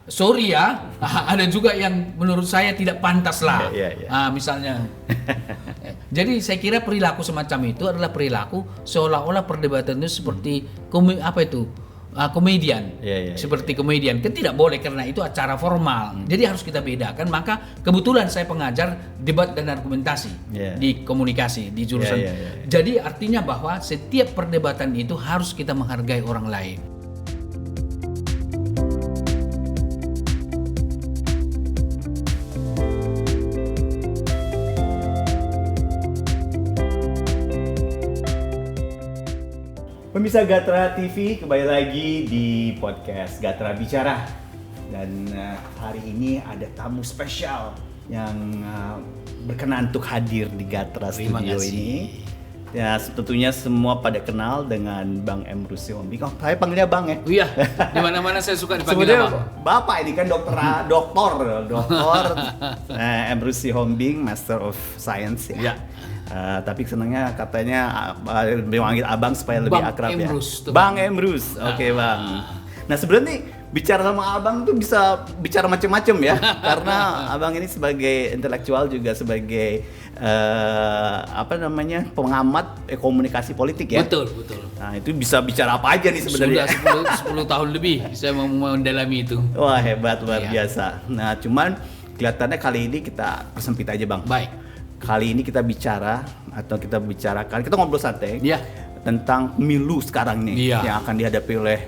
sorry ya, ada juga yang menurut saya tidak pantas lah. Misalnya. Jadi saya kira perilaku semacam itu adalah perilaku seolah-olah perdebatan itu seperti komedian. Seperti komedian. Kan tidak boleh karena itu acara formal. Jadi harus kita bedakan. Maka kebetulan saya pengajar debat dan argumentasi di komunikasi di jurusan. Jadi artinya bahwa setiap perdebatan itu harus kita menghargai orang lain. Pemirsa Gatra TV, kembali lagi di podcast Gatra Bicara. Dan hari ini ada tamu spesial yang berkenan untuk hadir di Gatra Studio ini. Ya, tentunya semua pada kenal dengan Bang Emrus Sihombing. Oh, saya panggilnya Bang ya? Iya, di mana-mana saya suka dipanggil Bang. Bapak ini kan doktor Emrus Sihombing, Master of Science ya. Tapi senangnya katanya memanggil abang supaya lebih akrab Emrus, ya. Bang Emrus, oke Bang. Nah sebenarnya nih bicara sama abang tuh bisa bicara macam-macam ya, karena abang ini sebagai intelektual juga sebagai pengamat komunikasi politik ya. Betul. Nah itu bisa bicara apa aja nih sebenarnya. Sudah 10 tahun lebih saya mau mendalami itu. Wah hebat luar biasa. Nah cuman kelihatannya kali ini kita persempit aja Bang. Baik. Kali ini kita ngobrol santai tentang pemilu sekarang nih yang akan dihadapi oleh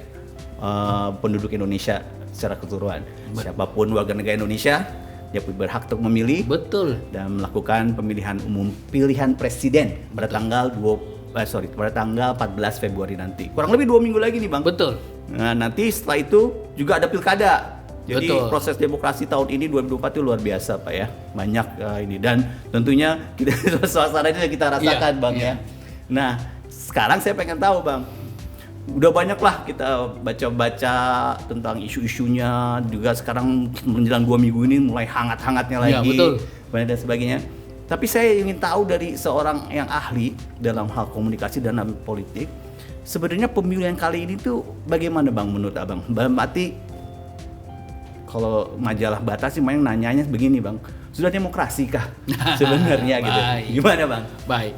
penduduk Indonesia secara keseluruhan. Siapapun warga negara Indonesia dia berhak untuk memilih dan melakukan pilihan presiden pada tanggal 14 Februari nanti. Kurang lebih 2 minggu lagi nih Bang. Betul. Nah, nanti setelah itu juga ada pilkada. Jadi proses demokrasi tahun ini 2024 itu luar biasa Pak ya, banyak ini dan tentunya suasananya kita rasakan Bang ya. Nah sekarang saya pengen tahu Bang, udah banyak lah kita baca-baca tentang isu-isunya juga sekarang menjelang 2 minggu ini mulai hangat-hangatnya lagi dan sebagainya. Tapi saya ingin tahu dari seorang yang ahli dalam hal komunikasi dan politik, sebenarnya pemilu yang kali ini tuh bagaimana Bang menurut Abang? Berarti kalau majalah Batas sih main nanyanya begini Bang, sudah demokrasi kah sebenarnya gitu? Gimana Bang? Baik,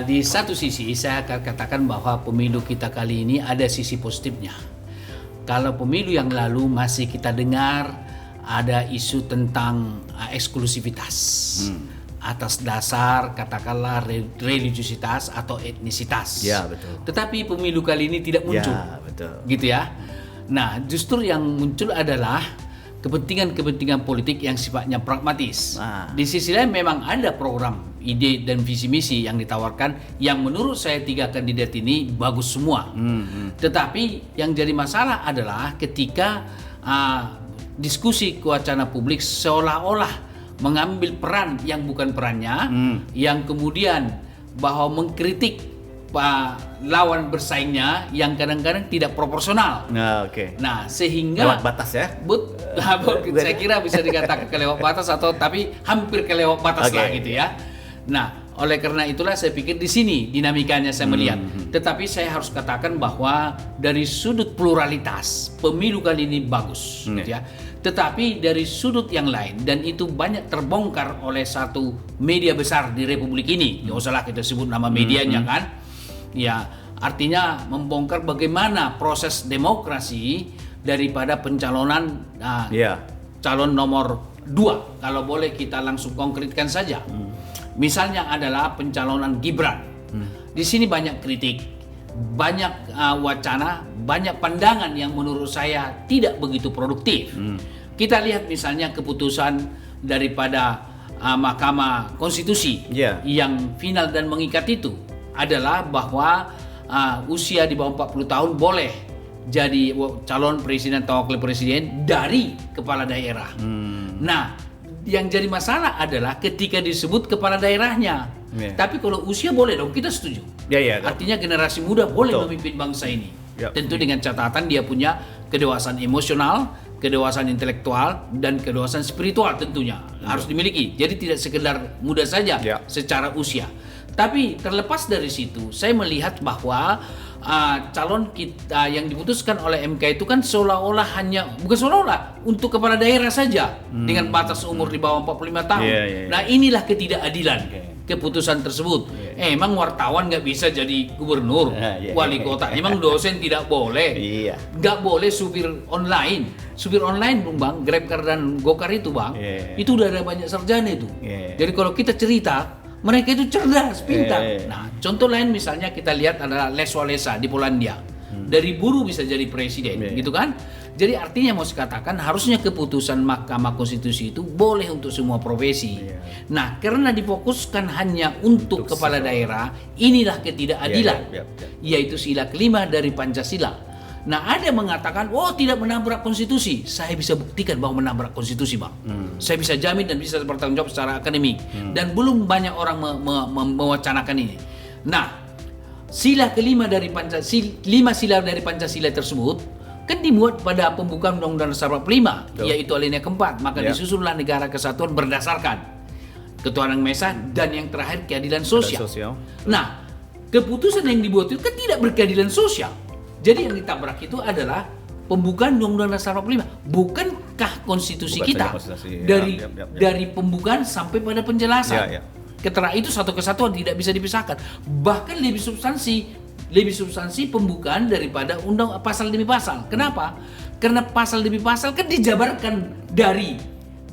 di satu sisi saya akan katakan bahwa pemilu kita kali ini ada sisi positifnya. Kalau pemilu yang lalu masih kita dengar ada isu tentang eksklusivitas atas dasar katakanlah religiositas atau etnisitas. Ya betul. Tetapi pemilu kali ini tidak muncul. Ya betul. Gitu ya. Nah, justru yang muncul adalah kepentingan-kepentingan politik yang sifatnya pragmatis. Di sisi lain memang ada program, ide dan visi misi yang ditawarkan yang menurut saya 3 kandidat ini bagus semua. Tetapi yang jadi masalah adalah ketika diskusi wacana publik seolah-olah mengambil peran yang bukan perannya, yang kemudian bahwa mengkritik lawan bersaingnya yang kadang-kadang tidak proporsional. Nah, sehingga lewat batas ya. Saya kira bisa dikatakan kelewat batas atau tapi hampir kelewat batas lah gitu ya. Nah, oleh karena itulah saya pikir di sini dinamikanya saya melihat. Tetapi saya harus katakan bahwa dari sudut pluralitas pemilu kali ini bagus gitu ya. Tetapi dari sudut yang lain dan itu banyak terbongkar oleh satu media besar di Republik ini. Nggak usahlah kita sebut nama medianya kan. Ya, artinya membongkar bagaimana proses demokrasi daripada pencalonan calon nomor 2. Kalau boleh kita langsung konkretkan saja. Misalnya adalah pencalonan Gibran. Di sini banyak kritik, banyak wacana, banyak pandangan yang menurut saya tidak begitu produktif. Kita lihat misalnya keputusan daripada Mahkamah Konstitusi yang final dan mengikat itu adalah bahwa usia di bawah 40 tahun boleh jadi calon presiden atau wakil presiden dari kepala daerah. Nah, yang jadi masalah adalah ketika disebut kepala daerahnya. Tapi kalau usia boleh dong, kita setuju. Artinya generasi muda boleh memimpin bangsa ini. Tentu dengan catatan dia punya kedewasaan emosional, kedewasaan intelektual, dan kedewasaan spiritual tentunya harus dimiliki. Jadi tidak sekedar muda saja secara usia. Tapi terlepas dari situ, saya melihat bahwa calon kita yang diputuskan oleh MK itu kan seolah-olah bukan seolah-olah untuk kepala daerah saja dengan batas umur di bawah 45 tahun. Nah, inilah ketidakadilan keputusan tersebut. Emang wartawan nggak bisa jadi gubernur, wali kota. Emang dosen tidak boleh. Nggak boleh supir online. Supir online, Bang, GrabCar dan GoCar itu, Bang. Itu udah ada banyak sarjana itu. Jadi kalau kita cerita, mereka itu cerdas, pintar. Nah, contoh lain misalnya kita lihat adalah Lech Wałęsa di Polandia. Dari buruh bisa jadi presiden, gitu kan? Jadi artinya mau saya katakan harusnya keputusan Mahkamah Konstitusi itu boleh untuk semua profesi. Nah, karena difokuskan hanya untuk kepala daerah, inilah ketidakadilan. Yaitu sila kelima dari Pancasila. Nah, ada yang mengatakan, tidak menabrak konstitusi. Saya bisa buktikan bahwa menabrak konstitusi, Bang. Saya bisa jamin dan bisa bertanggung jawab secara akademik. Dan belum banyak orang mewacanakan ini. Nah, sila kelima dari lima sila dari Pancasila tersebut kan dimuat pada pembukaan Undang-Undang Dasar 45, yaitu alinea keempat. Maka disusunlah negara kesatuan berdasarkan ketuhanan Maha Esa dan yang terakhir keadilan sosial. Nah, keputusan yang dibuat itu kan tidak berkeadilan sosial. Jadi yang ditabrak itu adalah pembukaan Undang-Undang Dasar 45. Bukankah konstitusi kita dari pembukaan sampai pada penjelasan? Keterangan itu satu kesatuan tidak bisa dipisahkan. Bahkan lebih substansi pembukaan daripada pasal demi pasal. Kenapa? Karena pasal demi pasal kan dijabarkan dari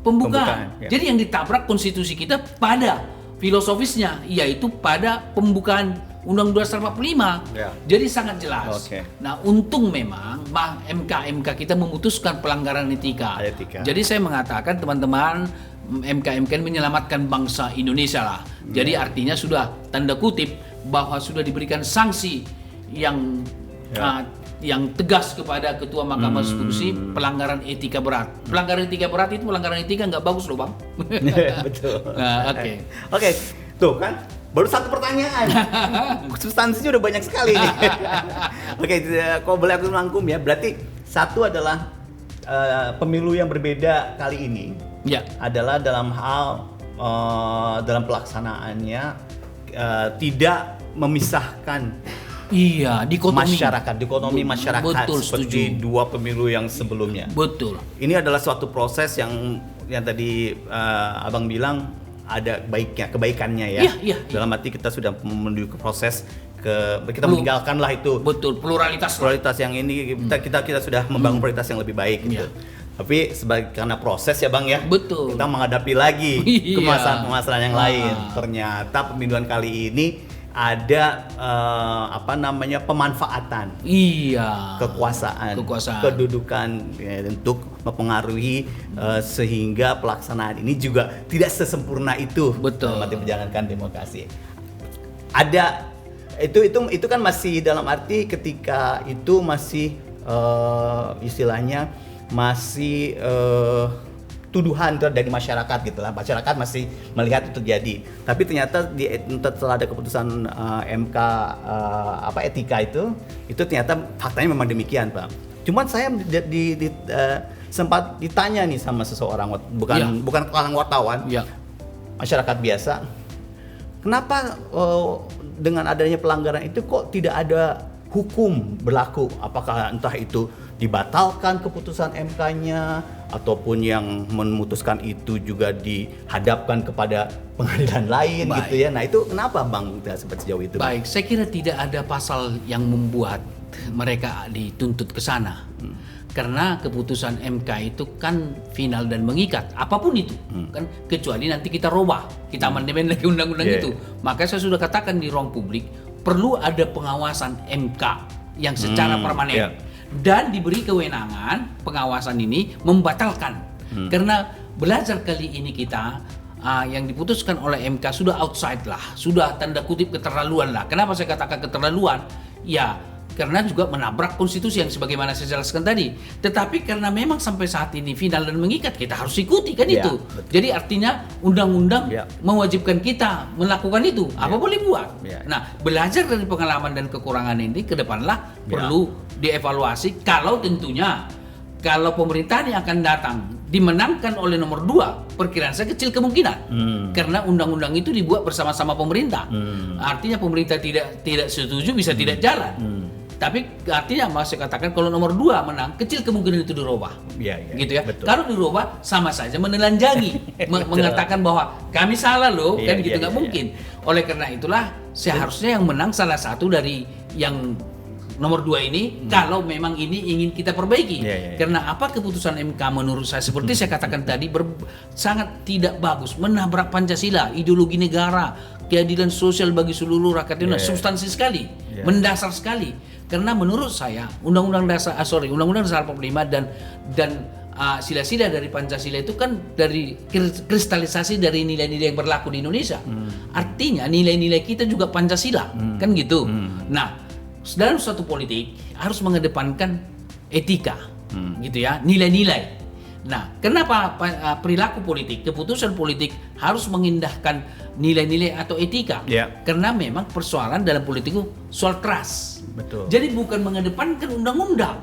pembukaan. Jadi yang ditabrak konstitusi kita pada filosofisnya, yaitu pada pembukaan Undang-Undang Dasar 45. Jadi sangat jelas. Nah, untung memang MK kita memutuskan pelanggaran etika. Jadi saya mengatakan teman-teman, MK ini menyelamatkan bangsa Indonesia lah. Jadi artinya sudah tanda kutip bahwa sudah diberikan sanksi yang tegas kepada Ketua Mahkamah Konstitusi pelanggaran etika berat. Pelanggaran etika berat itu pelanggaran etika nggak bagus loh, Bang. Betul. Nah, Oke. Tuh kan, baru satu pertanyaan. Substansinya udah banyak sekali nih. Oke, kalau boleh aku rangkum ya, berarti satu adalah pemilu yang berbeda kali ini adalah dalam hal dalam pelaksanaannya tidak memisahkan dikotomi masyarakat seperti dua pemilu yang sebelumnya. Betul. Ini adalah suatu proses yang tadi Abang bilang ada kebaikannya ya. Dalam arti kita sudah menuju ke proses kita meninggalkanlah itu. Betul, pluralitas yang ini kita sudah membangun prioritas yang lebih baik gitu. Tapi karena proses ya, Bang ya. Betul. Kita menghadapi lagi kemasalan yang lain. Ternyata pemiluan kali ini ada pemanfaatan kekuasaan. Kedudukan untuk mempengaruhi sehingga pelaksanaan ini juga tidak sesempurna itu. Betul. Dalam menjalankan demokrasi. Ada itu kan masih dalam arti ketika itu masih istilahnya masih tuduhan dari masyarakat gitu lah. Masyarakat masih melihat itu terjadi. Tapi ternyata setelah ada keputusan MK etika itu ternyata faktanya memang demikian, Pak. Cuman saya sempat ditanya nih sama seseorang, bukan kalangan wartawan, masyarakat biasa, kenapa dengan adanya pelanggaran itu kok tidak ada hukum berlaku? Apakah entah itu dibatalkan keputusan MK-nya ataupun yang memutuskan itu juga dihadapkan kepada pengadilan lain. Gitu ya. Nah, itu kenapa, Bang, seperti sejauh itu? Baik, saya kira tidak ada pasal yang membuat mereka dituntut ke sana. Karena keputusan MK itu kan final dan mengikat, apapun itu. Kan kecuali nanti kita robah, kita amandemen lagi undang-undang itu. Maka saya sudah katakan di ruang publik, perlu ada pengawasan MK yang secara permanen. Dan diberi kewenangan pengawasan ini membatalkan. Karena belajar kali ini kita yang diputuskan oleh MK sudah outside lah, sudah tanda kutip keterlaluan lah. Kenapa saya katakan keterlaluan? Ya karena juga menabrak konstitusi yang sebagaimana saya jelaskan tadi. Tetapi karena memang sampai saat ini final dan mengikat, kita harus ikuti kan itu. Betul. Jadi artinya undang-undang mewajibkan kita melakukan itu. Apa boleh buat? Nah, belajar dari pengalaman dan kekurangan ini ke depanlah perlu dievaluasi. Kalau tentunya kalau pemerintahan yang akan datang dimenangkan oleh nomor 2, perkiraan saya kecil kemungkinan. Karena undang-undang itu dibuat bersama-sama pemerintah. Artinya pemerintah tidak setuju bisa tidak jalan. Tapi artinya saya katakan kalau nomor 2 menang, kecil kemungkinan itu dirubah. Gitu ya. Betul. Kalau dirubah sama saja menelanjangi, mengatakan bahwa kami salah loh, kan gitu nggak mungkin. Oleh karena itulah seharusnya yang menang salah satu dari yang nomor 2 ini, kalau memang ini ingin kita perbaiki. Karena apa keputusan MK menurut saya seperti saya katakan tadi sangat tidak bagus, menabrak Pancasila, ideologi negara, keadilan sosial bagi seluruh rakyat Indonesia, substansi sekali, mendasar sekali. Karena menurut saya Undang-Undang Dasar 45 dan sila-sila dari Pancasila itu kan dari kristalisasi dari nilai-nilai yang berlaku di Indonesia. Artinya nilai-nilai kita juga Pancasila, kan gitu. Nah, dalam suatu politik harus mengedepankan etika, gitu ya, nilai-nilai. Nah, kenapa perilaku politik, keputusan politik harus mengindahkan nilai-nilai atau etika? Karena memang persoalan dalam politik itu soal trust. Betul. Jadi bukan mengedepankan undang-undang,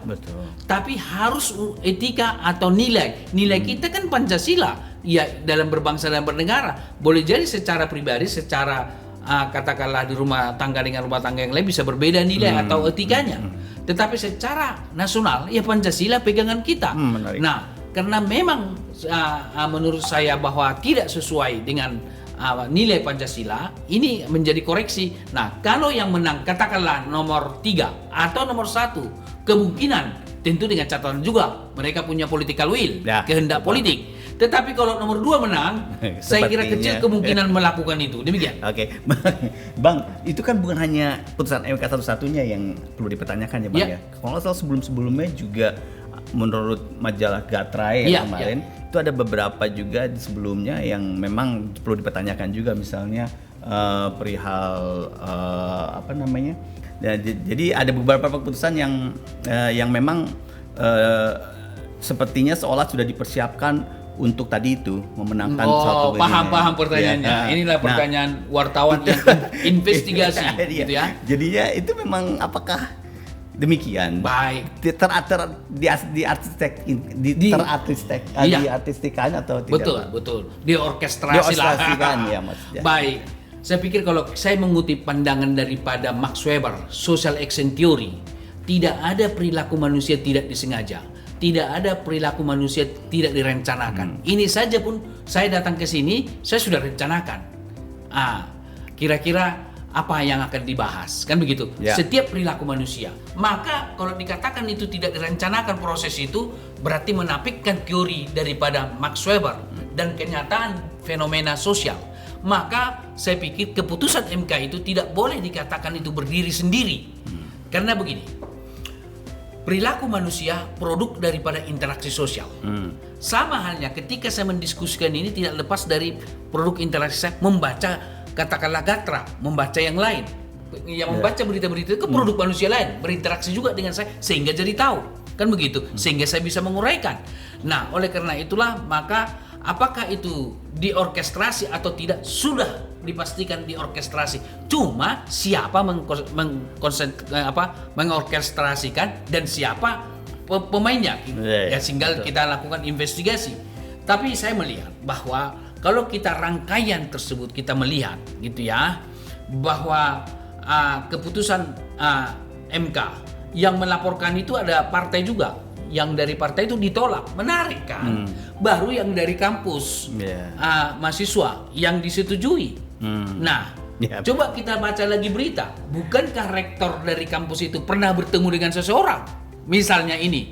tapi harus etika atau nilai. Nilai kita kan Pancasila, ya dalam berbangsa dan bernegara. Boleh jadi secara pribadi, secara katakanlah di rumah tangga dengan rumah tangga yang lain bisa berbeda nilai atau etikanya. Tetapi secara nasional, ya Pancasila pegangan kita. Nah, karena memang menurut saya bahwa tidak sesuai dengan nilai Pancasila, ini menjadi koreksi. Nah, kalau yang menang katakanlah nomor 3 atau nomor 1, kemungkinan tentu dengan catatan juga mereka punya political will, kehendak politik. Tetapi kalau nomor 2 menang, saya kira kecil kemungkinan melakukan itu. Demikian. Oke. Bang, itu kan bukan hanya putusan MK satu-satunya yang perlu dipertanyakan ya Bang ya. Kalau soal sebelum-sebelumnya juga menurut majalah Gatra kemarin itu ada beberapa juga sebelumnya yang memang perlu dipertanyakan juga, misalnya perihal apa namanya. Ya, jadi ada beberapa keputusan yang memang sepertinya seolah sudah dipersiapkan untuk tadi itu memenangkan suatu paham pertanyaannya. Inilah pertanyaan wartawan yang investigasi gitu ya. Jadinya itu memang apakah demikian? Baik. Diartistikan atau tidak? Betul. Diorkestrasi lah. Ya, maksudnya. Baik. Saya pikir kalau saya mengutip pandangan daripada Max Weber, Social Action Theory, tidak ada perilaku manusia tidak disengaja. Tidak ada perilaku manusia tidak direncanakan. Ini saja pun saya datang ke sini, saya sudah rencanakan. Kira-kira apa yang akan dibahas, kan begitu? Setiap perilaku manusia. Maka kalau dikatakan itu tidak direncanakan proses itu, berarti menafikan teori daripada Max Weber dan kenyataan fenomena sosial. Maka saya pikir keputusan MK itu tidak boleh dikatakan itu berdiri sendiri. Karena begini, perilaku manusia produk daripada interaksi sosial. Sama halnya ketika saya mendiskusikan ini tidak lepas dari produk interaksi saya membaca, katakanlah Gatra, membaca yang lain. Yang membaca berita-berita itu ke produk manusia lain, berinteraksi juga dengan saya sehingga jadi tahu. Kan begitu, sehingga saya bisa menguraikan. Nah, oleh karena itulah maka apakah itu diorkestrasi atau tidak sudah dipastikan diorkestrasi. Cuma siapa mengorkestrasikan dan siapa pemainnya. Tinggal kita lakukan investigasi. Tapi saya melihat bahwa kalau kita rangkaian tersebut kita melihat gitu ya, bahwa keputusan MK yang melaporkan itu ada partai juga. Yang dari partai itu ditolak, menarik kan? Baru yang dari kampus mahasiswa yang disetujui. Nah, coba kita baca lagi berita. Bukankah rektor dari kampus itu pernah bertemu dengan seseorang? Misalnya ini.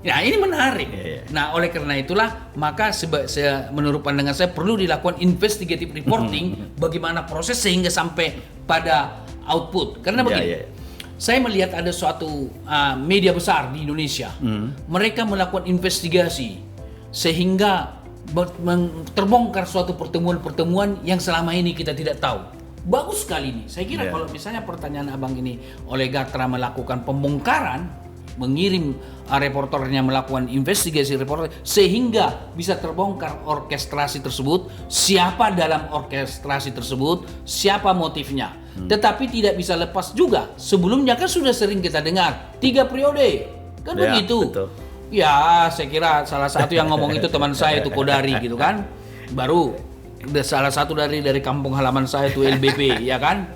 Nah, ini menarik. Nah, oleh karena itulah maka menurut pandangan saya perlu dilakukan investigative reporting bagaimana proses sehingga sampai pada output. Karena begini. Saya melihat ada suatu media besar di Indonesia. Mereka melakukan investigasi sehingga terbongkar suatu pertemuan-pertemuan yang selama ini kita tidak tahu. Bagus sekali ini. Saya kira kalau misalnya pertanyaan Abang ini oleh Gatra melakukan pembongkaran, mengirim reporternya melakukan investigasi reporter sehingga bisa terbongkar orkestrasi tersebut, siapa dalam orkestrasi tersebut, siapa motifnya. Tetapi tidak bisa lepas juga. Sebelumnya kan sudah sering kita dengar 3 periode, kan begitu. Betul. Ya, saya kira salah satu yang ngomong itu teman saya itu Kodari gitu kan. Baru salah satu dari kampung halaman saya itu LBP, ya kan.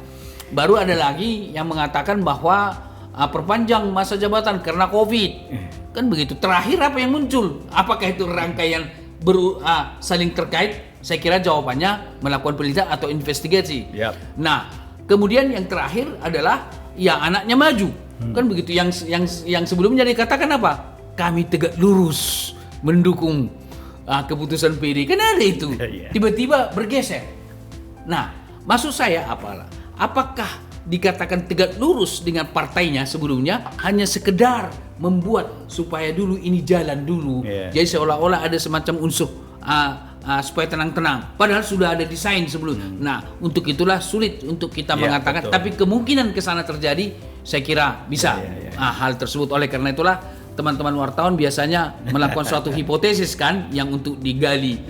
Baru ada lagi yang mengatakan bahwa perpanjang masa jabatan karena COVID. Kan begitu. Terakhir apa yang muncul? Apakah itu rangkaian saling terkait? Saya kira jawabannya melakukan penelitian atau investigasi. Yap. Nah, kemudian yang terakhir adalah ya anaknya maju. Kan begitu. Yang sebelumnya dikatakan apa? Kami tegak lurus mendukung keputusan PD. Kan ada itu. Tiba-tiba bergeser. Nah, maksud saya apakah dikatakan tegak lurus dengan partainya sebelumnya hanya sekedar membuat supaya dulu ini jalan dulu. Jadi seolah-olah ada semacam unsur supaya tenang-tenang. Padahal sudah ada desain sebelum. Nah, untuk itulah sulit untuk kita mengatakan. Betul. Tapi kemungkinan kesana terjadi, saya kira bisa hal tersebut. Oleh karena itulah teman-teman wartawan biasanya melakukan suatu hipotesis kan yang untuk digali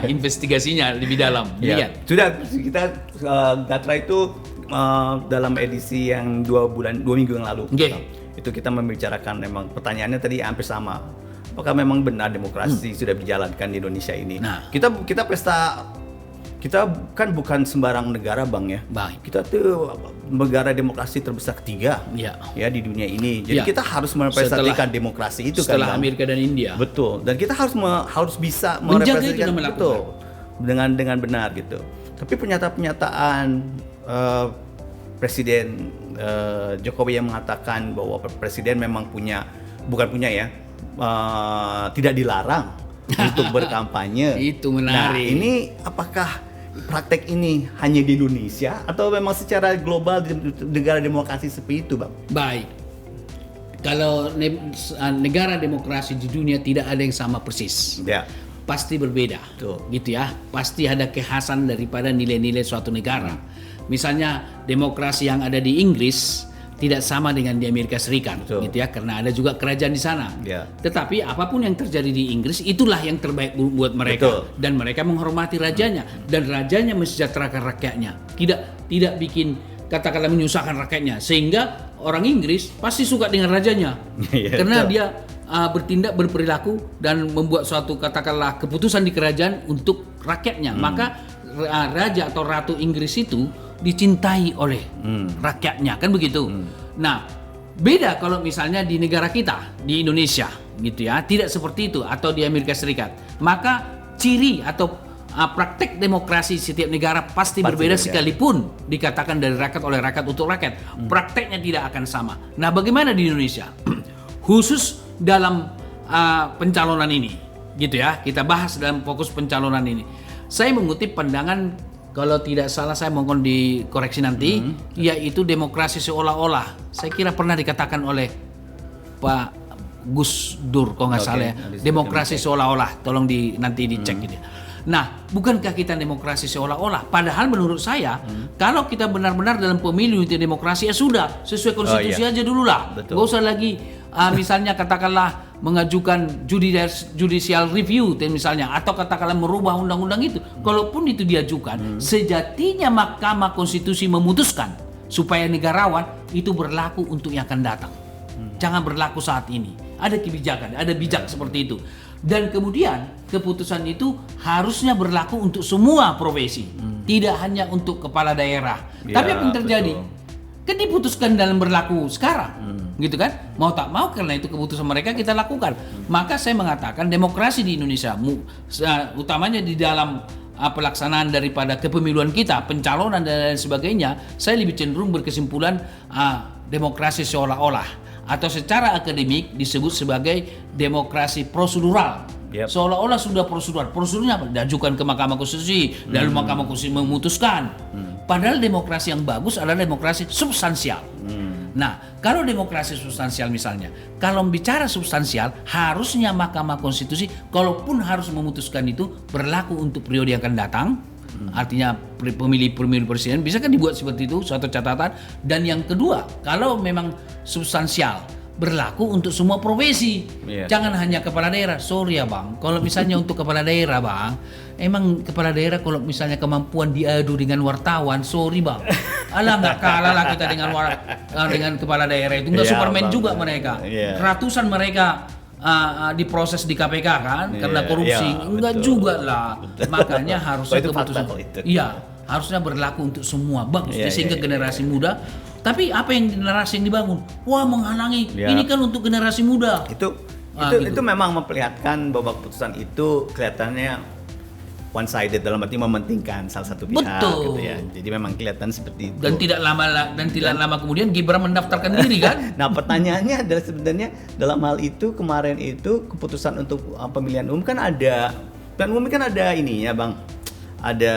investigasinya lebih dalam. Sudah kita Gatra itu dalam edisi yang 2 minggu yang lalu. Itu kita membicarakan memang pertanyaannya tadi hampir sama. Apakah memang benar demokrasi sudah dijalankan di Indonesia ini? Nah, kita pesta, kita kan bukan sembarang negara, Bang ya. Baik. Kita tuh negara demokrasi terbesar ketiga ya di dunia ini. Jadi kita harus merepresentasikan demokrasi itu setelah Amerika dan India. Betul. Dan kita harus bisa merepresentasikan dengan benar gitu. Tapi pernyataan Presiden Jokowi yang mengatakan bahwa Presiden memang tidak dilarang untuk berkampanye. Itu menarik. Nah, ini apakah praktek ini hanya di Indonesia atau memang secara global di negara demokrasi seperti itu, Bang? Baik. Kalau negara demokrasi di dunia tidak ada yang sama persis. Pasti berbeda. Gitu ya. Pasti ada kekhasan daripada nilai-nilai suatu negara. Misalnya demokrasi yang ada di Inggris tidak sama dengan di Amerika Serikat, gitu ya, karena ada juga kerajaan di sana. Tetapi apapun yang terjadi di Inggris itulah yang terbaik buat mereka. Dan mereka menghormati rajanya dan rajanya mensejahterakan rakyatnya. Tidak bikin katakanlah menyusahkan rakyatnya, sehingga orang Inggris pasti suka dengan rajanya karena dia bertindak, berperilaku dan membuat suatu katakanlah keputusan di kerajaan untuk rakyatnya. Maka raja atau ratu Inggris itu dicintai oleh rakyatnya, kan begitu. Nah, beda kalau misalnya di negara kita, di Indonesia, gitu ya, tidak seperti itu, atau di Amerika Serikat. Maka ciri atau praktek demokrasi setiap negara pasti berbeda sekalipun dikatakan dari rakyat oleh rakyat untuk rakyat. Prakteknya tidak akan sama. Nah, bagaimana di Indonesia? Khusus dalam pencalonan ini, gitu ya, kita bahas dalam fokus pencalonan ini. Saya mengutip pandangan, kalau tidak salah saya mohon dikoreksi nanti, yaitu demokrasi seolah-olah. Saya kira pernah dikatakan oleh Pak Gus Dur, kalau nggak salah ya, demokrasi seolah-olah. Tolong nanti dicek gitu. Nah, bukankah kita demokrasi seolah-olah? Padahal menurut saya, kalau kita benar-benar dalam pemilu itu demokrasi, ya sudah sesuai konstitusi aja dulu lah. Gak usah lagi misalnya katakanlah mengajukan judicial review misalnya, atau katakanlah merubah undang-undang itu. Kalaupun itu diajukan, sejatinya Mahkamah Konstitusi memutuskan supaya negarawan itu berlaku untuk yang akan datang. Jangan berlaku saat ini. Ada kebijakan, ada bijak seperti itu. Dan kemudian keputusan itu harusnya berlaku untuk semua profesi, tidak hanya untuk kepala daerah. Tapi apa yang terjadi? Kan diputuskan dalam berlaku sekarang, gitu kan? Mau tak mau karena itu keputusan mereka kita lakukan. Maka saya mengatakan demokrasi di Indonesia, utamanya di dalam pelaksanaan daripada kepemiluan kita, pencalonan dan lain sebagainya, saya lebih cenderung berkesimpulan demokrasi seolah-olah, atau secara akademik disebut sebagai demokrasi prosedural. Seolah-olah sudah prosedural. Prosedurnya apa? Diajukan ke Mahkamah Konstitusi, lalu Mahkamah Konstitusi memutuskan. Padahal demokrasi yang bagus adalah demokrasi substansial. Nah, kalau demokrasi substansial misalnya, kalau bicara substansial, harusnya Mahkamah Konstitusi, kalaupun harus memutuskan itu, berlaku untuk periode yang akan datang. Artinya pemilu presiden bisa kan dibuat seperti itu, suatu catatan. Dan yang kedua, kalau memang substansial, berlaku untuk semua profesi. Jangan hanya kepala daerah. Sorry ya Bang, kalau misalnya untuk kepala daerah Bang, emang kepala daerah kalau misalnya kemampuan diadu dengan wartawan, sorry Bang, alah nggak kalah lah kita dengan kepala daerah itu. Nggak Superman bang, juga mereka. Ratusan mereka diproses di KPK kan karena korupsi. Enggak juga lah. Makanya harusnya keputusan harusnya berlaku untuk semua bang, sehingga generasi muda Tapi apa yang narasi yang dibangun? Wah, menghalangi. Ya. Ini kan untuk generasi muda. Itu Gitu. itu memang memperlihatkan bahwa keputusan itu kelihatannya one sided, dalam arti mementingkan salah satu pihak. Betul. Gitu ya. Jadi memang kelihatan seperti itu. Dan tidak lama kemudian Gibran mendaftarkan diri kan? Nah, pertanyaannya adalah sebenarnya dalam hal itu kemarin itu keputusan untuk pemilihan umum kan ada, dan umum kan ada ini ya Bang, ada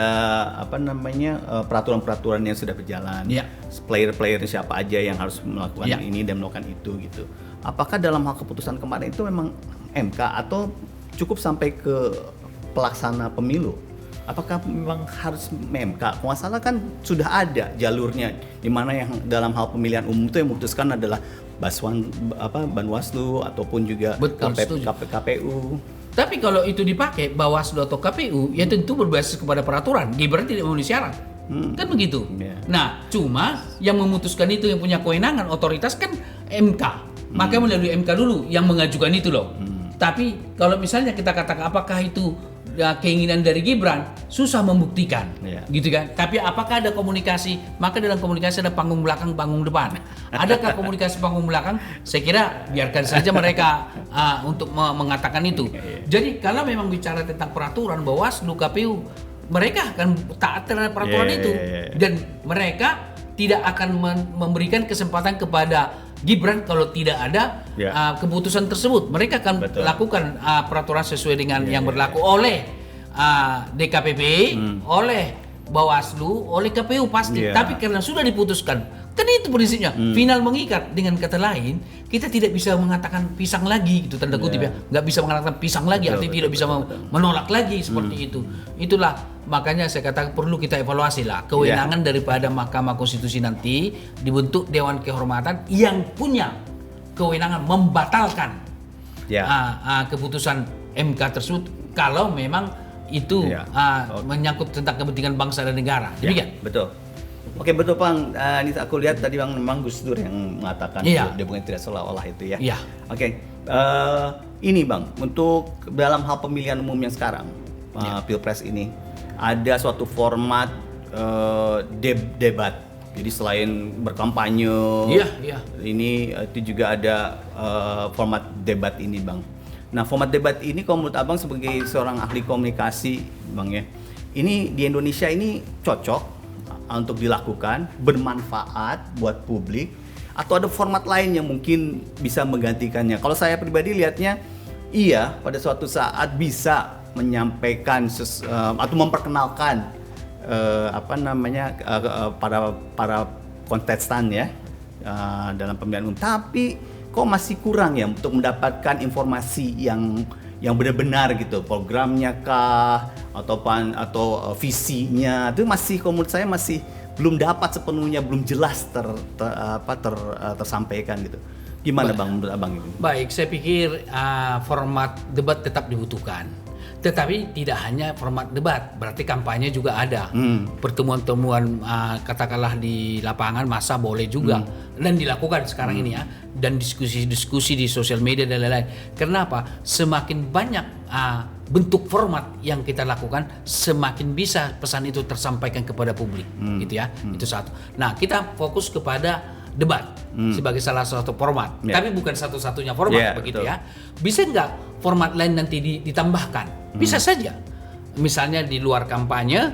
apa namanya peraturan-peraturan yang sudah berjalan, Ya. player-player siapa aja yang harus melakukan Ya. ini dan melakukan itu gitu. Apakah dalam hal keputusan kemarin itu memang MK atau cukup sampai ke pelaksana pemilu? Apakah memang harus MK? Kalau nggak salah kan sudah ada jalurnya, di mana yang dalam hal pemilihan umum itu yang memutuskan adalah Banwaslu ataupun juga Betul, setuju. KPU. Tapi kalau itu dipakai Bawaslu atau KPU, ya tentu berbasis kepada peraturan. Gibran tidak memenuhi syarat. Kan begitu. Yeah. Nah, cuma yang memutuskan itu, yang punya kewenangan otoritas kan MK. Maka melalui MK dulu yang mengajukan itu loh. Tapi kalau misalnya kita katakan apakah itu keinginan dari Gibran, susah membuktikan, gitu kan. Tapi apakah ada komunikasi? Maka dalam komunikasi ada panggung belakang, panggung depan. Adakah komunikasi panggung belakang? Saya kira biarkan saja mereka untuk mengatakan itu. Jadi kalau memang bicara tentang peraturan Bawaslu, KPU, mereka akan taat terhadap peraturan itu, dan mereka tidak akan memberikan kesempatan kepada Gibran kalau tidak ada keputusan tersebut. Mereka akan lakukan peraturan sesuai dengan yang berlaku oleh DKPP, oleh Bawaslu, oleh KPU pasti. Tapi karena sudah diputuskan, kan itu prinsipnya, final mengikat. Dengan kata lain, kita tidak bisa mengatakan pisang lagi, gitu tanda kutip ya. Nggak bisa mengatakan pisang lagi, artinya tidak bisa menolak lagi seperti itu. Itulah makanya saya katakan perlu kita evaluasi lah kewenangan daripada Mahkamah Konstitusi nanti, dibentuk Dewan Kehormatan yang punya kewenangan membatalkan keputusan MK tersebut kalau memang itu menyangkut tentang kepentingan bangsa dan negara. Demikian. Betul. Oke, betul Bang. Ini aku lihat tadi Bang, memang Gus Dur yang mengatakan dia bukan tidak seolah-olah itu ya. Iya. Oke. Ini Bang, untuk dalam hal pemilihan umum yang sekarang, Pilpres ini ada suatu format debat. Jadi selain berkampanye, ini itu juga ada format debat ini Bang. Nah, format debat ini kalau menurut Abang sebagai seorang ahli komunikasi Bang ya, ini di Indonesia ini cocok untuk dilakukan, bermanfaat buat publik, atau ada format lain yang mungkin bisa menggantikannya? Kalau saya pribadi lihatnya, iya, pada suatu saat bisa menyampaikan atau memperkenalkan para kontestan ya dalam pemilihan umum. Tapi kok masih kurang ya untuk mendapatkan informasi yang benar-benar gitu, programnya kah atau visinya itu masih, menurut saya masih belum dapat sepenuhnya, belum jelas tersampaikan gitu. Gimana Bang menurut Abang ini? Baik, saya pikir format debat tetap dibutuhkan. Tetapi tidak hanya format debat, berarti kampanye juga ada. Pertemuan-pertemuan katakanlah di lapangan massa boleh juga dan dilakukan sekarang ini ya, dan diskusi-diskusi di sosial media dan lain-lain. Kenapa? Semakin banyak bentuk format yang kita lakukan, semakin bisa pesan itu tersampaikan kepada publik, gitu ya. Itu satu. Nah, kita fokus kepada debat sebagai salah satu format, tapi bukan satu-satunya format, begitu ya. Bisa nggak format lain nanti ditambahkan? Bisa saja. Misalnya di luar kampanye,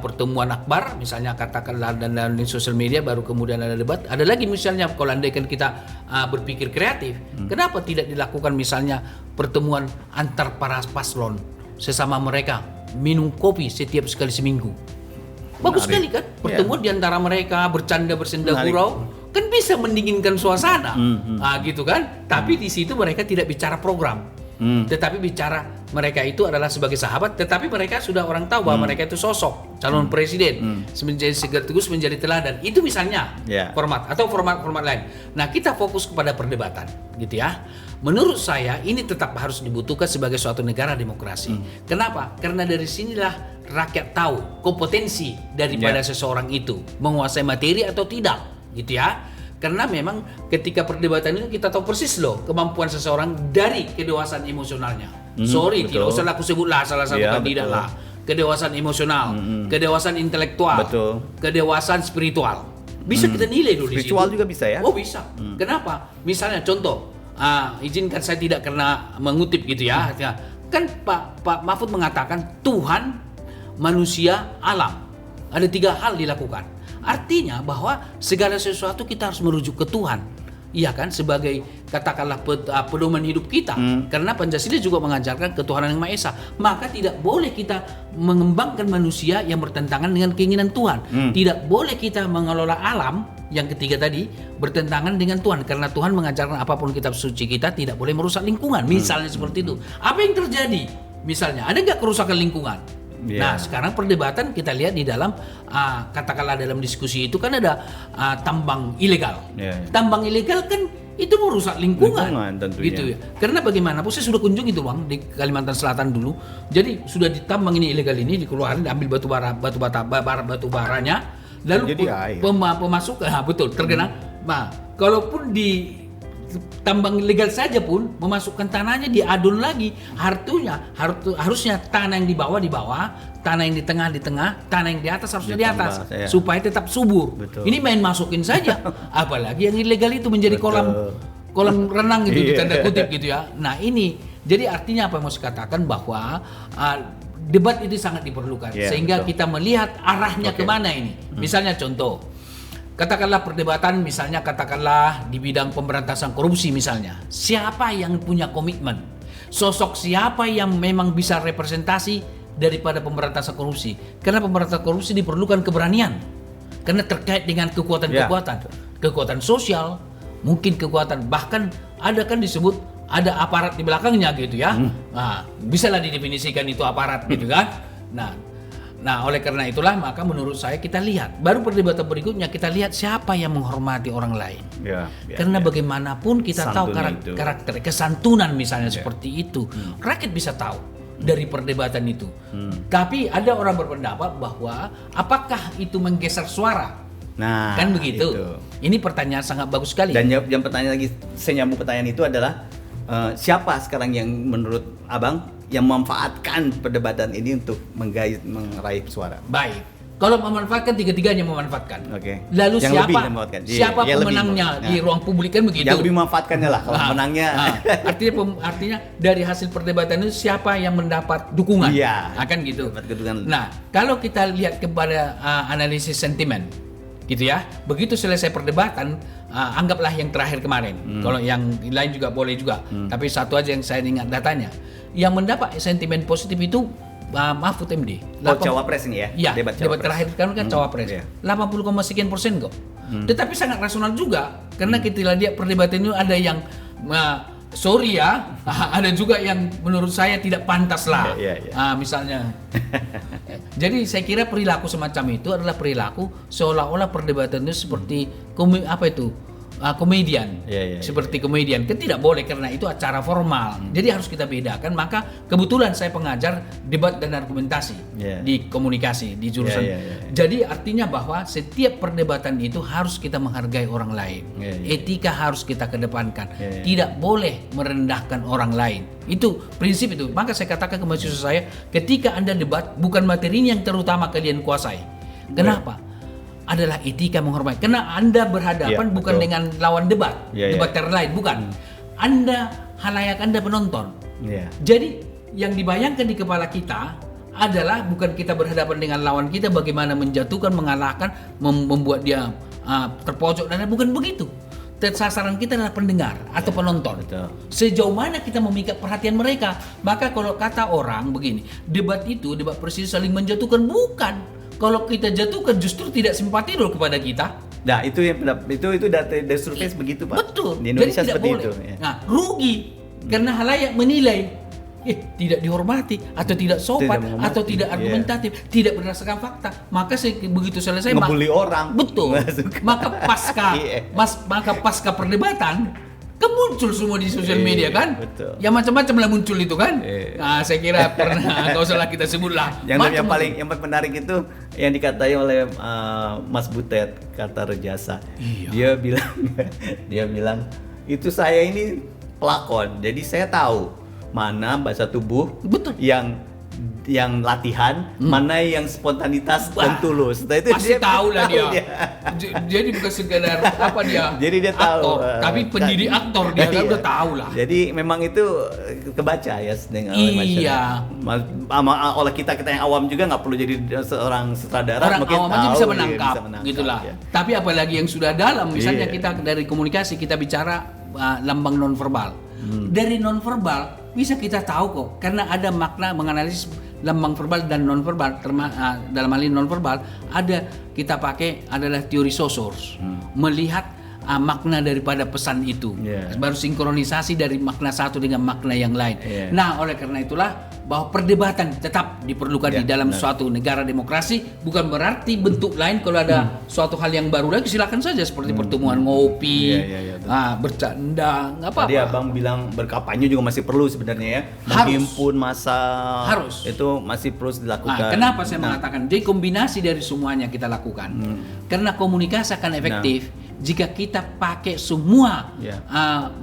pertemuan akbar, misalnya katakanlah dan di sosial media, baru kemudian ada debat. Ada lagi misalnya kalau andaikan kita berpikir kreatif, kenapa tidak dilakukan misalnya pertemuan antar para paslon sesama mereka, minum kopi setiap sekali seminggu. Bagus sekali kan? Pertemuan di antara mereka, bercanda bersenda gurau, kan bisa mendinginkan suasana, gitu kan? Tapi di situ mereka tidak bicara program, tetapi bicara mereka itu adalah sebagai sahabat, tetapi mereka sudah orang tahu bahwa mereka itu sosok calon presiden, menjadi sekaligus menjadi teladan. Itu misalnya format atau format-format lain. Nah, kita fokus kepada perdebatan, gitu ya. Menurut saya ini tetap harus dibutuhkan sebagai suatu negara demokrasi. Kenapa? Karena dari sinilah rakyat tahu kompetensi daripada seseorang itu, menguasai materi atau tidak, gitu ya. Karena memang ketika perdebatan itu kita tahu persis loh kemampuan seseorang dari kedewasaan emosionalnya. Tidak usah aku sebutlah salah satu kandidat lah. Kedewasaan emosional, kedewasaan intelektual, kedewasaan spiritual. Bisa kita nilai dulu di situ. Spiritual juga bisa ya? Oh bisa. Kenapa? Misalnya contoh, izinkan saya tidak karena mengutip gitu ya. Kan Pak Mahfud mengatakan Tuhan, manusia, alam. Ada 3 hal dilakukan. Artinya bahwa segala sesuatu kita harus merujuk ke Tuhan. Iya kan, sebagai katakanlah pedoman hidup kita. Karena Pancasila juga mengajarkan ketuhanan yang Maha Esa. Maka tidak boleh kita mengembangkan manusia yang bertentangan dengan keinginan Tuhan. Tidak boleh kita mengelola alam yang ketiga tadi bertentangan dengan Tuhan. Karena Tuhan mengajarkan apapun kitab suci kita tidak boleh merusak lingkungan. Misalnya seperti itu. Apa yang terjadi? Misalnya, ada nggak kerusakan lingkungan? Nah, sekarang perdebatan kita lihat di dalam katakanlah dalam diskusi itu kan ada tambang ilegal. Tambang ilegal kan itu merusak lingkungan gitu ya. Karena bagaimanapun saya sudah kunjungi itu Bang di Kalimantan Selatan dulu. Jadi sudah ditambang ini ilegal ini dikeluarin, diambil batu baranya lalu pemasukan betul tergenang. Nah, kalaupun di tambang ilegal saja pun memasukkan tanahnya diadun lagi, harusnya tanah yang di bawah, tanah yang di tengah, tanah yang di atas harusnya di atas supaya tetap subur. Ini main masukin saja, apalagi yang ilegal itu menjadi kolam renang gitu tanda kutip gitu ya. Nah ini jadi artinya apa yang mau saya katakan bahwa debat itu sangat diperlukan sehingga kita melihat arahnya kemana ini. Misalnya contoh. Katakanlah perdebatan misalnya katakanlah di bidang pemberantasan korupsi misalnya. Siapa yang punya komitmen? Sosok siapa yang memang bisa representasi daripada pemberantasan korupsi? Karena pemberantasan korupsi diperlukan keberanian. Karena terkait dengan kekuatan sosial, mungkin kekuatan bahkan ada kan disebut ada aparat di belakangnya gitu ya. Nah, bisalah didefinisikan itu aparat gitu kan. Nah, oleh karena itulah maka menurut saya kita lihat baru perdebatan berikutnya kita lihat siapa yang menghormati orang lain. Karena bagaimanapun kita tahu karakter kesantunan misalnya seperti itu. Rakyat bisa tahu dari perdebatan itu. Tapi ada orang berpendapat bahwa apakah itu menggeser suara? Nah, kan begitu. Itu. Ini pertanyaan sangat bagus sekali. Dan yang pertanyaan lagi saya nyambung pertanyaan itu adalah siapa sekarang yang menurut Abang yang memanfaatkan perdebatan ini untuk meraih suara? Baik. Kalau memanfaatkan tiga-tiganya memanfaatkan. Lalu yang siapa pemenangnya di ruang publik kan begitu. Yang lebih memanfaatkannya lah kalau menangnya. Artinya dari hasil perdebatan itu siapa yang mendapat dukungan. Akan gitu. Nah, kalau kita lihat kepada analisis sentimen gitu ya. Begitu selesai perdebatan, anggaplah yang terakhir kemarin. Kalau yang lain juga boleh juga. Tapi satu aja yang saya ingat datanya. Yang mendapat sentimen positif itu Mahfud MD. Cawapres ini ya? Debat terakhir kan Cawapres. 80,sekian% kok. Tetapi sangat rasional juga. Karena kita lihat perdebatan itu ada yang sorry ya, ada juga yang menurut saya tidak pantas lah. Misalnya. Jadi saya kira perilaku semacam itu adalah perilaku seolah-olah perdebatan itu seperti komedian, seperti komedian. Kan tidak boleh karena itu acara formal. Jadi harus kita bedakan. Maka kebetulan saya pengajar debat dan argumentasi di komunikasi di jurusan. Jadi artinya bahwa setiap perdebatan itu harus kita menghargai orang lain. Etika harus kita kedepankan. Tidak boleh merendahkan orang lain. Itu prinsip itu. Maka saya katakan ke mahasiswa saya, ketika Anda debat bukan materinya yang terutama kalian kuasai. Kenapa? Adalah etika menghormati. Karena Anda berhadapan bukan dengan lawan debat, debater lain, bukan. Anda halayak, Anda penonton. Jadi yang dibayangkan di kepala kita adalah bukan kita berhadapan dengan lawan kita, bagaimana menjatuhkan, mengalahkan, membuat dia terpojok dan bukan begitu. Sasaran kita adalah pendengar atau penonton. Sejauh mana kita memikat perhatian mereka. Maka kalau kata orang begini, debat presiden saling menjatuhkan, bukan. Kalau kita jatuhkan justru tidak simpati dulu kepada kita. Nah, itu dari survei begitu, Pak. Betul. Di Indonesia jadi seperti tidak itu. Boleh. Nah, rugi karena halayak menilai tidak dihormati atau tidak sopan atau tidak argumentatif, tidak berdasarkan fakta. Maka begitu selesai ngebully orang. Betul. Maka pasca perdebatan muncul semua di sosial media kan, yang macam-macam lah muncul itu kan. Nah, saya kira pernah, nggak usah lah kita sebut lah. Yang paling menarik itu yang dikatai oleh Mas Butet kata Rejasa. Dia bilang itu saya ini pelakon, jadi saya tahu mana bahasa tubuh yang yang latihan, mana yang spontanitas dan tulus. Nah, itu pasti tahu lah dia. Jadi bukan sekedar apa dia. Jadi dia tahu. Aktor, tapi pendidik aktor dia kan udah tahu lah. Jadi memang itu kebaca ya dengan oleh masyarakat. Oleh kita yang awam juga nggak perlu jadi seorang sutradara. Orang awam aja bisa menangkap, gitulah. Ya. Tapi apalagi yang sudah dalam, misalnya kita dari komunikasi kita bicara lambang nonverbal. Dari nonverbal bisa kita tahu kok, karena ada makna menganalisis lambang verbal dan nonverbal. Dalam hal ini nonverbal ada kita pakai adalah teori Saussure, melihat makna daripada pesan itu, baru sinkronisasi dari makna satu dengan makna yang lain. Nah, oleh karena itulah bahwa perdebatan tetap diperlukan di dalam suatu negara demokrasi. Bukan berarti bentuk lain kalau ada suatu hal yang baru lagi silakan saja, seperti pertemuan ngopi, bercanda, nggak apa-apa. Tadi Abang bilang berkampanye juga masih perlu sebenarnya ya, menghimpun massa itu masih perlu dilakukan. Kenapa saya mengatakan dekombinasi dari semuanya kita lakukan? Karena komunikasi akan efektif jika kita pakai semua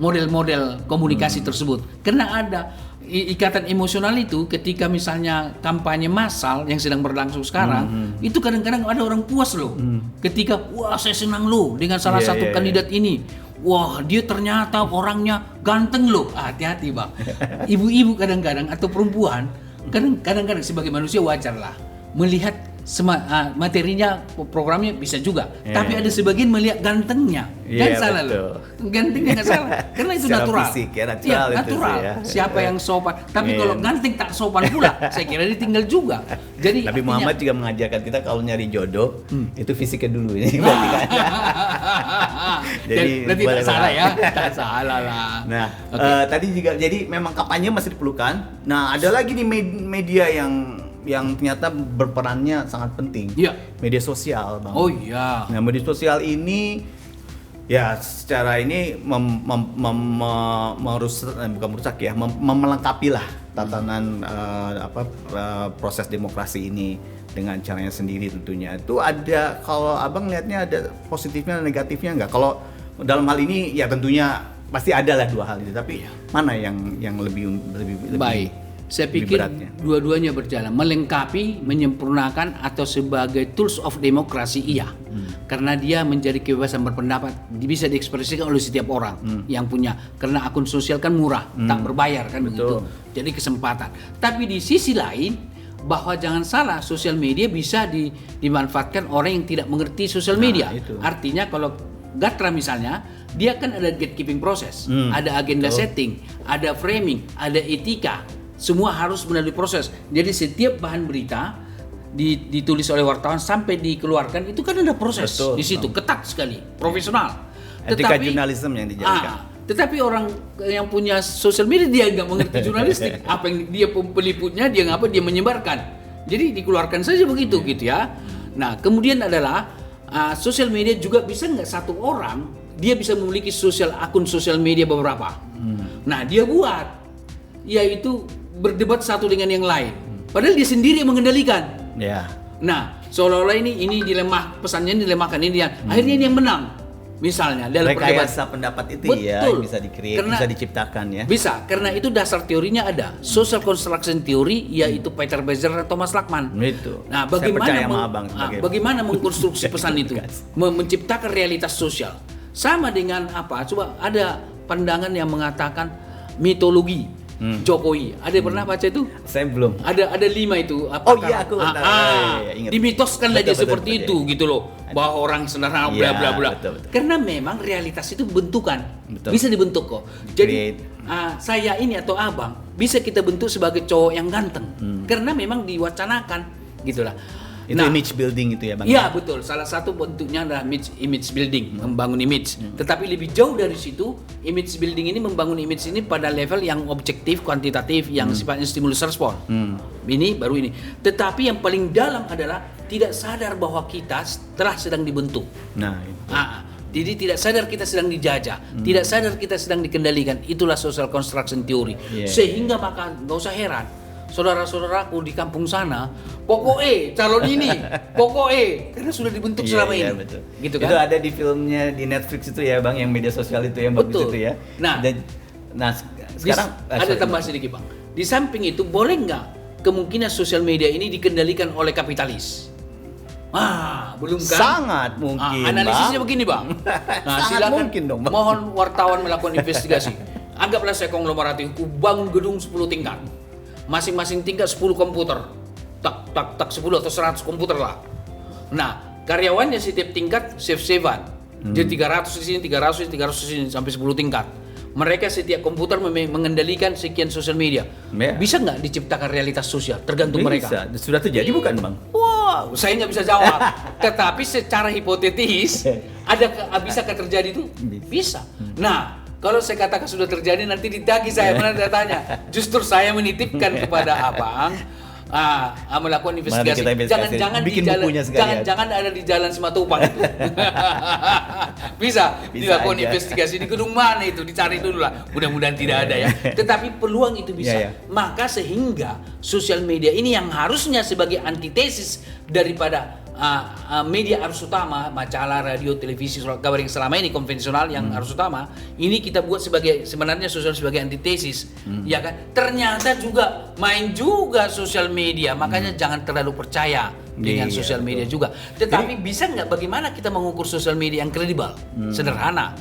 model-model komunikasi tersebut. Karena ada ikatan emosional itu ketika misalnya kampanye massal yang sedang berlangsung sekarang, itu kadang-kadang ada orang puas loh. Ketika wah saya senang loh dengan salah satu kandidat ini. Wah dia ternyata orangnya ganteng loh. Hati-hati Bang. Ibu-ibu kadang-kadang atau perempuan kadang-kadang sebagai manusia wajar lah melihat materinya, programnya bisa juga, tapi ada sebagian melihat gantengnya, kan salah loh, gantengnya nggak salah, karena itu natural, fisik, natural, natural. Siapa yang sopan, tapi kalau ganteng tak sopan pula, saya kira ditinggal juga. Jadi Nabi Muhammad juga mengajarkan kita kalau nyari jodoh itu fisiknya dulu ini. Jadi tak salah ya, tak salah lah. Nah, tadi juga jadi memang kampanye masih diperlukan. Nah, ada lagi nih media yang ternyata berperannya sangat penting. Media sosial, Bang. Oh iya. Nah, media sosial ini ya secara ini merusak ya, melengkapi lah tatanan proses demokrasi ini dengan caranya sendiri tentunya. Itu ada, kalau Abang lihatnya ada positifnya dan negatifnya nggak? Kalau dalam hal ini ya tentunya pasti ada lah dua hal itu, tapi mana yang lebih baik? Saya pikir dua-duanya berjalan, melengkapi, menyempurnakan, atau sebagai tools of demokrasi karena dia menjadi kebebasan berpendapat, bisa diekspresikan oleh setiap orang yang punya, karena akun sosial kan murah, tak berbayar kan. Begitu, jadi kesempatan. Tapi di sisi lain, bahwa jangan salah, sosial media bisa dimanfaatkan orang yang tidak mengerti sosial media. Artinya kalau Gatra misalnya, dia kan ada gatekeeping proses, ada agenda setting, ada framing, ada etika. Semua harus melalui proses. Jadi setiap bahan berita ditulis oleh wartawan sampai dikeluarkan itu kan ada proses. Di situ ketat sekali, profesional. Etika jurnalisme yang dijalankan. Tetapi orang yang punya sosial media dia nggak mengerti jurnalistik. Apa yang dia peliputnya, dia menyebarkan. Jadi dikeluarkan saja begitu gitu ya. Nah kemudian adalah sosial media juga bisa nggak satu orang dia bisa memiliki akun sosial media beberapa. Nah dia buat, yaitu berdebat satu dengan yang lain, padahal dia sendiri yang mengendalikan. Nah, seolah-olah ini dilemah, pesannya dilemahkan, akhirnya ini yang menang. Misalnya dalam rekayasa pendapat itu bisa bisa diciptakan ya. Bisa, karena itu dasar teorinya ada. Social construction theory, yaitu Peter Bezer dan Thomas Lackman. Itu. Nah, bagaimana mengkonstruksi pesan itu, menciptakan realitas sosial. Sama dengan apa? Coba ada pandangan yang mengatakan mitologi Jokowi. Ada pernah baca itu? Saya belum. Ada 5 itu. Aku ingat. Dimitoskan aja seperti itu gitu loh. Bahwa orang sederhana bla bla bla. Karena memang realitas itu bentukan. Bisa dibentuk kok. Jadi saya ini atau Abang bisa kita bentuk sebagai cowok yang ganteng. Karena memang diwacanakan gitulah. Itu image building itu ya Bang? Iya betul, salah satu bentuknya adalah image building, membangun image. Tetapi lebih jauh dari situ, image building ini membangun image ini pada level yang objektif, kuantitatif, yang sifatnya stimulus respon. Ini baru ini. Tetapi yang paling dalam adalah tidak sadar bahwa kita telah sedang dibentuk. Nah itu. Jadi tidak sadar kita sedang dijajah, tidak sadar kita sedang dikendalikan. Itulah social construction theory. Sehingga maka nggak usah heran, saudara-saudaraku di kampung sana, pokoknya calon ini, pokoknya karena sudah dibentuk selama ini. Betul. Gitu kan? Itu ada di filmnya di Netflix itu ya Bang, yang media sosial itu yang bagus itu ya. Nah, sekarang ada tambahan sedikit Bang. Di samping itu boleh nggak kemungkinan sosial media ini dikendalikan oleh kapitalis? Belum kan? Sangat mungkin. Analisisnya Bang. begini, Bang. Nah, Sangat silakan mungkin dong, Bang. mohon wartawan melakukan investigasi. Anggaplah saya konglomerat itu bangun gedung 10 tingkat. Masing-masing tingkat 10 komputer. Tak 10 atau 100 komputer lah. Nah, karyawannya setiap tingkat save-savean. Jadi 300 di sini, 300 di sini sampai 10 tingkat. Mereka setiap komputer mengendalikan sekian sosial media. Ya. Bisa nggak diciptakan realitas sosial? Tergantung mereka. Sudah terjadi bukan, Bang? Wah, saya nggak bisa jawab. Tetapi secara hipotetis, bisakah terjadi itu? Bisa. Nah, kalau saya katakan sudah terjadi, nanti ditagih saya, mana datanya. Justru saya menitipkan kepada abang, melakukan investigasi. Jangan-jangan di jalan, jangan ada di jalan Simatupang itu. bisa dilakukan investigasi di gedung mana itu, dicari dulu lah. Mudah-mudahan tidak ada ya. Tetapi peluang itu bisa. Maka sehingga sosial media ini yang harusnya sebagai antitesis daripada media arus utama, majalah, radio, televisi, surat kabar yang selama ini konvensional yang arus utama, ini kita buat sebenarnya sosial sebagai antitesis, ya kan? Ternyata juga main juga sosial media, makanya jangan terlalu percaya dengan sosial media juga. Tetapi bisa nggak bagaimana kita mengukur sosial media yang kredibel? Sederhana,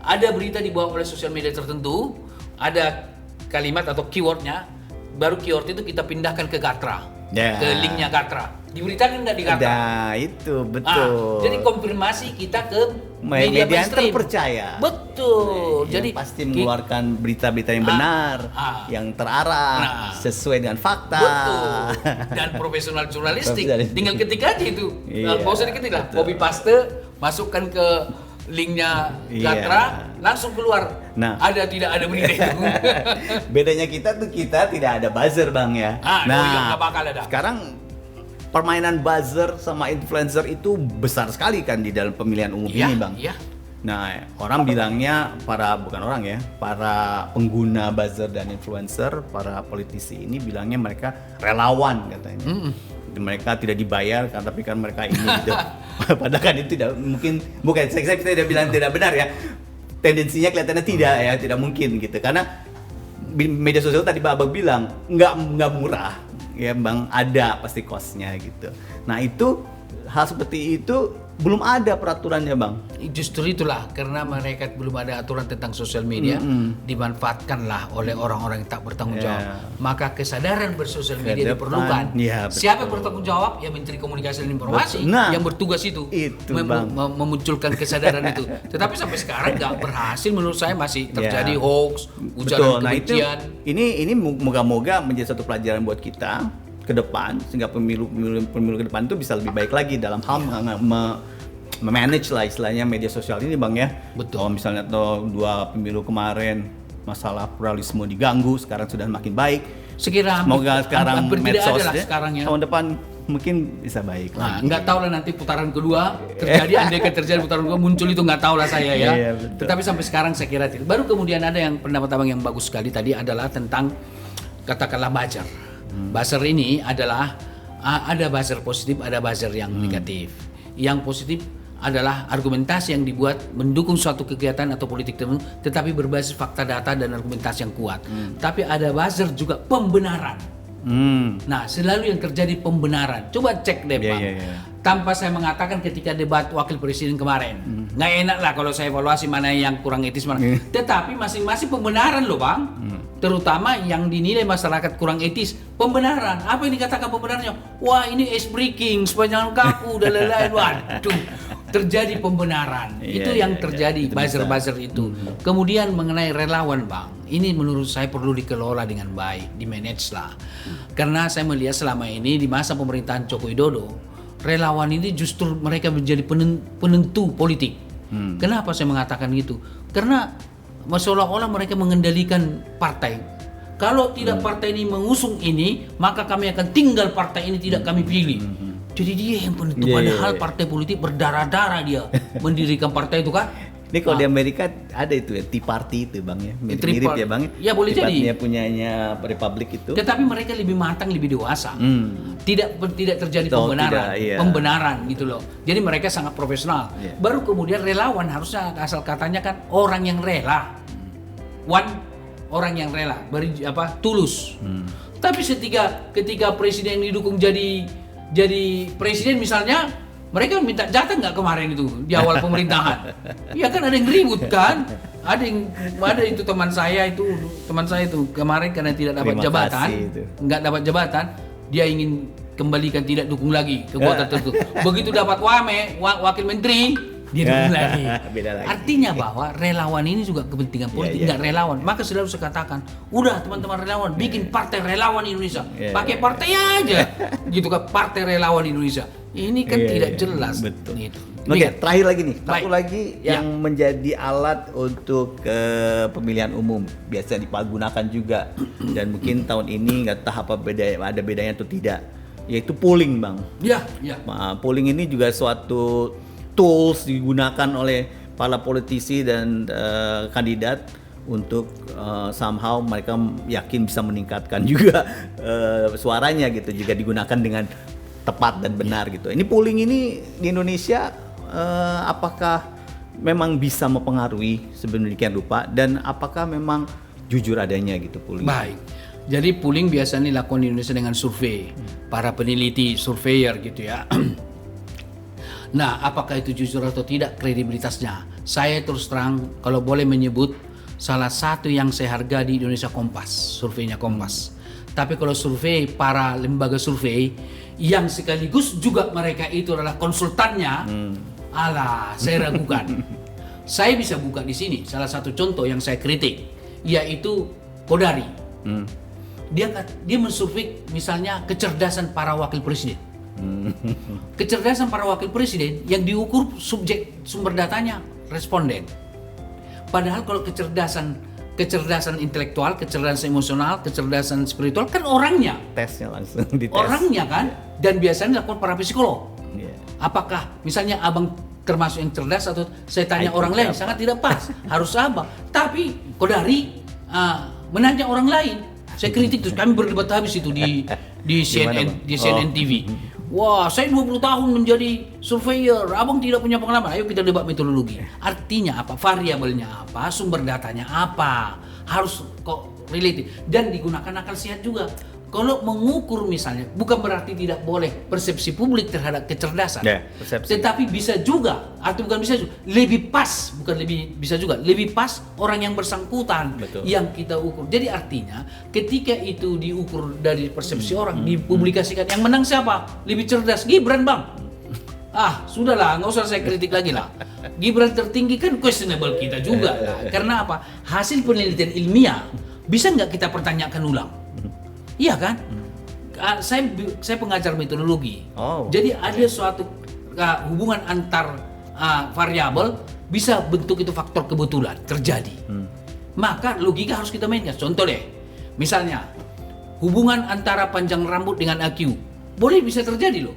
ada berita dibawa oleh sosial media tertentu, ada kalimat atau keywordnya, baru keyword itu kita pindahkan ke Gatra, ke linknya Gatra. Diberitakan nggak di Gatra? Nah, itu betul. Jadi konfirmasi kita ke media yang terpercaya. Betul. Jadi pasti mengeluarkan berita-berita yang benar, yang terarah, sesuai dengan fakta. Betul. Dan profesional jurnalistik. Tinggal ketik aja itu. Nggak usah diketik lah. Copy paste, masukkan ke linknya Gatra, langsung keluar. Nah, tidak ada berita itu. Bedanya kita tidak ada buzzer, Bang ya. Nggak bakal ada. Sekarang permainan buzzer sama influencer itu besar sekali kan di dalam pemilihan umum ini, Bang. Iya. Nah, orang bilangnya para pengguna buzzer dan influencer, para politisi ini bilangnya mereka relawan katanya. Mereka tidak dibayar tapi kan mereka ini gitu. Padahal kan itu bukan saya tidak bilang tidak benar ya. Tendensinya kelihatannya tidak mungkin gitu. Karena media sosial tadi Abang bilang nggak murah. Ya Bang, ada pasti cost-nya gitu. Nah itu hal seperti itu belum ada peraturannya, Bang. Justru itulah karena mereka belum ada aturan tentang sosial media, dimanfaatkanlah oleh orang-orang yang tak bertanggung jawab. Maka kesadaran bersosial media diperlukan. Siapa yang bertanggung jawab? Ya Menteri Komunikasi dan Informasi yang bertugas itu memunculkan kesadaran itu. Tetapi sampai sekarang nggak berhasil, menurut saya masih terjadi hoax, ujaran kebencian. Ini moga-moga menjadi satu pelajaran buat kita ke depan, sehingga pemilu ke depan itu bisa lebih baik lagi dalam hal memanage lah istilahnya media sosial ini, Bang ya. Betul. Kalau misalnya 2 pemilu kemarin masalah pluralisme diganggu, sekarang sudah makin baik. Semoga sekarang medsos tahun depan mungkin bisa baik. Nggak tahu lah nanti putaran kedua terjadi, andai terjadi putaran kedua muncul itu nggak tahu lah saya ya. Tetapi sampai sekarang saya kira tidak. Baru kemudian ada yang pendapat Abang yang bagus sekali tadi adalah tentang katakanlah buzzer. Buzzer ini adalah ada buzzer positif, ada buzzer yang negatif. Yang positif adalah argumentasi yang dibuat mendukung suatu kegiatan atau politik tertentu, tetapi berbasis fakta, data dan argumentasi yang kuat. Tapi ada buzzer juga pembenaran. Nah, selalu yang terjadi pembenaran. Coba cek deh, Pak. Tanpa saya mengatakan ketika debat wakil presiden kemarin, nggak enak lah kalau saya evaluasi mana yang kurang etis mana. Tetapi masing-masing pembenaran loh, Bang. Terutama yang dinilai masyarakat kurang etis, pembenaran. Apa yang dikatakan pembenarannya? Wah, ini ice breaking, sepanjang kaku dan lain-lain. Waduh, terjadi pembenaran. Itu yang terjadi buzzer-buzzer itu. Kemudian mengenai relawan, Bang, ini menurut saya perlu dikelola dengan baik, dimanage lah. Karena saya melihat selama ini di masa pemerintahan Joko Widodo, relawan ini justru mereka menjadi penentu politik. Kenapa saya mengatakan gitu? Karena seolah-olah mereka mengendalikan partai. Kalau tidak partai ini mengusung ini, maka kami akan tinggal partai ini tidak kami pilih. Jadi dia yang penentu. Padahal partai politik berdarah-darah dia mendirikan partai itu kan. Ini kalau di Amerika ada itu ya, Tea Party itu, Bang ya. Mirip ya, Bang. Ya boleh jadi. Punyanya Republik itu. Tetapi mereka lebih matang, lebih dewasa. Tidak terjadi pembenaran gitu loh. Jadi mereka sangat profesional. Baru kemudian relawan harusnya asal katanya kan orang yang rela. Orang yang rela, tulus. Tapi ketika presiden yang didukung jadi presiden misalnya, mereka minta jatah nggak kemarin itu di awal pemerintahan? Ya kan ada yang ribut kan? Ada itu teman saya itu kemarin karena tidak dapat jabatan, nggak dapat jabatan, dia ingin kembalikan tidak dukung lagi kekuatan tertentu. Begitu dapat wakil menteri, dia dukung lagi. Beda lagi. Artinya bahwa relawan ini juga kepentingan politik, nggak relawan. Maka selalu saya katakan, udah teman-teman relawan bikin partai relawan Indonesia, pakai partai aja, gitu kan, partai relawan Indonesia. Ini kan tidak jelas. Betul. Gitu. Oke, terakhir lagi nih, satu Baik. lagi yang menjadi alat untuk pemilihan umum biasa dipergunakan juga dan mungkin tahun ini nggak tahu apa ada bedanya atau tidak, yaitu polling, Bang. Ya. Nah, polling ini juga suatu tools digunakan oleh para politisi dan kandidat untuk somehow mereka yakin bisa meningkatkan juga suaranya gitu, juga digunakan dengan tepat dan benar gitu. Ini polling ini di Indonesia apakah memang bisa mempengaruhi sedemikian rupa dan apakah memang jujur adanya gitu polling? Baik. Jadi polling biasanya dilakukan di Indonesia dengan survei, para peneliti, surveyor gitu ya. Nah, apakah itu jujur atau tidak kredibilitasnya? Saya terus terang kalau boleh menyebut salah satu yang saya hargai di Indonesia Kompas, surveinya Kompas. Tapi kalau survei para lembaga survei yang sekaligus juga mereka itu adalah konsultannya, saya ragukan. Saya bisa buka di sini salah satu contoh yang saya kritik, yaitu Kodari. Dia mensurvei misalnya kecerdasan para wakil presiden. Kecerdasan para wakil presiden yang diukur subjek sumber datanya responden. Padahal kalau kecerdasan intelektual, kecerdasan emosional, kecerdasan spiritual kan orangnya. Tesnya langsung dites. Orangnya kan, dan biasanya dilakukan para psikolog. Apakah misalnya abang termasuk yang cerdas atau saya tanya orang lain, sangat tidak pas. Harus abang. Tapi Kodari menanya orang lain. Saya kritik tuh, kami berdebat habis itu di CNN TV. Wah, saya 20 tahun menjadi surveyor, abang tidak punya pengalaman. Ayo kita debat metodologi. Artinya apa? Variabelnya apa? Sumber datanya apa? Harus kok related dan digunakan akal sehat juga. Kalau mengukur misalnya, bukan berarti tidak boleh persepsi publik terhadap kecerdasan. Tetapi bisa juga, atau bukan bisa juga, lebih pas, bukan lebih bisa juga, lebih pas orang yang bersangkutan. Betul. Yang kita ukur. Jadi artinya, ketika itu diukur dari persepsi orang, dipublikasikan, yang menang siapa? Lebih cerdas, Gibran, Bang. Sudahlah, nggak usah saya kritik lagi lah. Gibran tertinggi kan questionable kita juga lah. Karena apa? Hasil penelitian ilmiah bisa nggak kita pertanyakan ulang? Iya kan? Saya pengajar metodologi. Jadi ada suatu hubungan antar variabel bisa bentuk itu faktor kebetulan terjadi. Maka logika harus kita mainkan. Contoh deh, misalnya hubungan antara panjang rambut dengan IQ boleh bisa terjadi loh.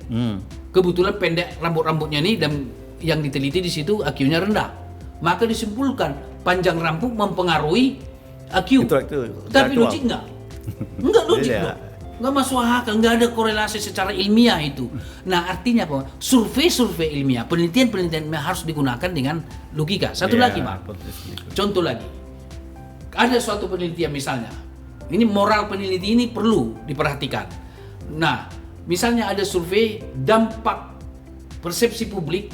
Kebetulan pendek rambutnya ini dan yang diteliti di situ IQ-nya rendah. Maka disimpulkan panjang rambut mempengaruhi IQ. Tapi logik enggak? Enggak logik dong. Enggak masuk akal, enggak ada korelasi secara ilmiah itu. Nah, artinya apa? Survei ilmiah, penelitian ilmiah harus digunakan dengan logika. Satu lagi, Pak. Contoh lagi. Ada suatu penelitian misalnya. Ini moral peneliti ini perlu diperhatikan. Nah, misalnya ada survei dampak persepsi publik,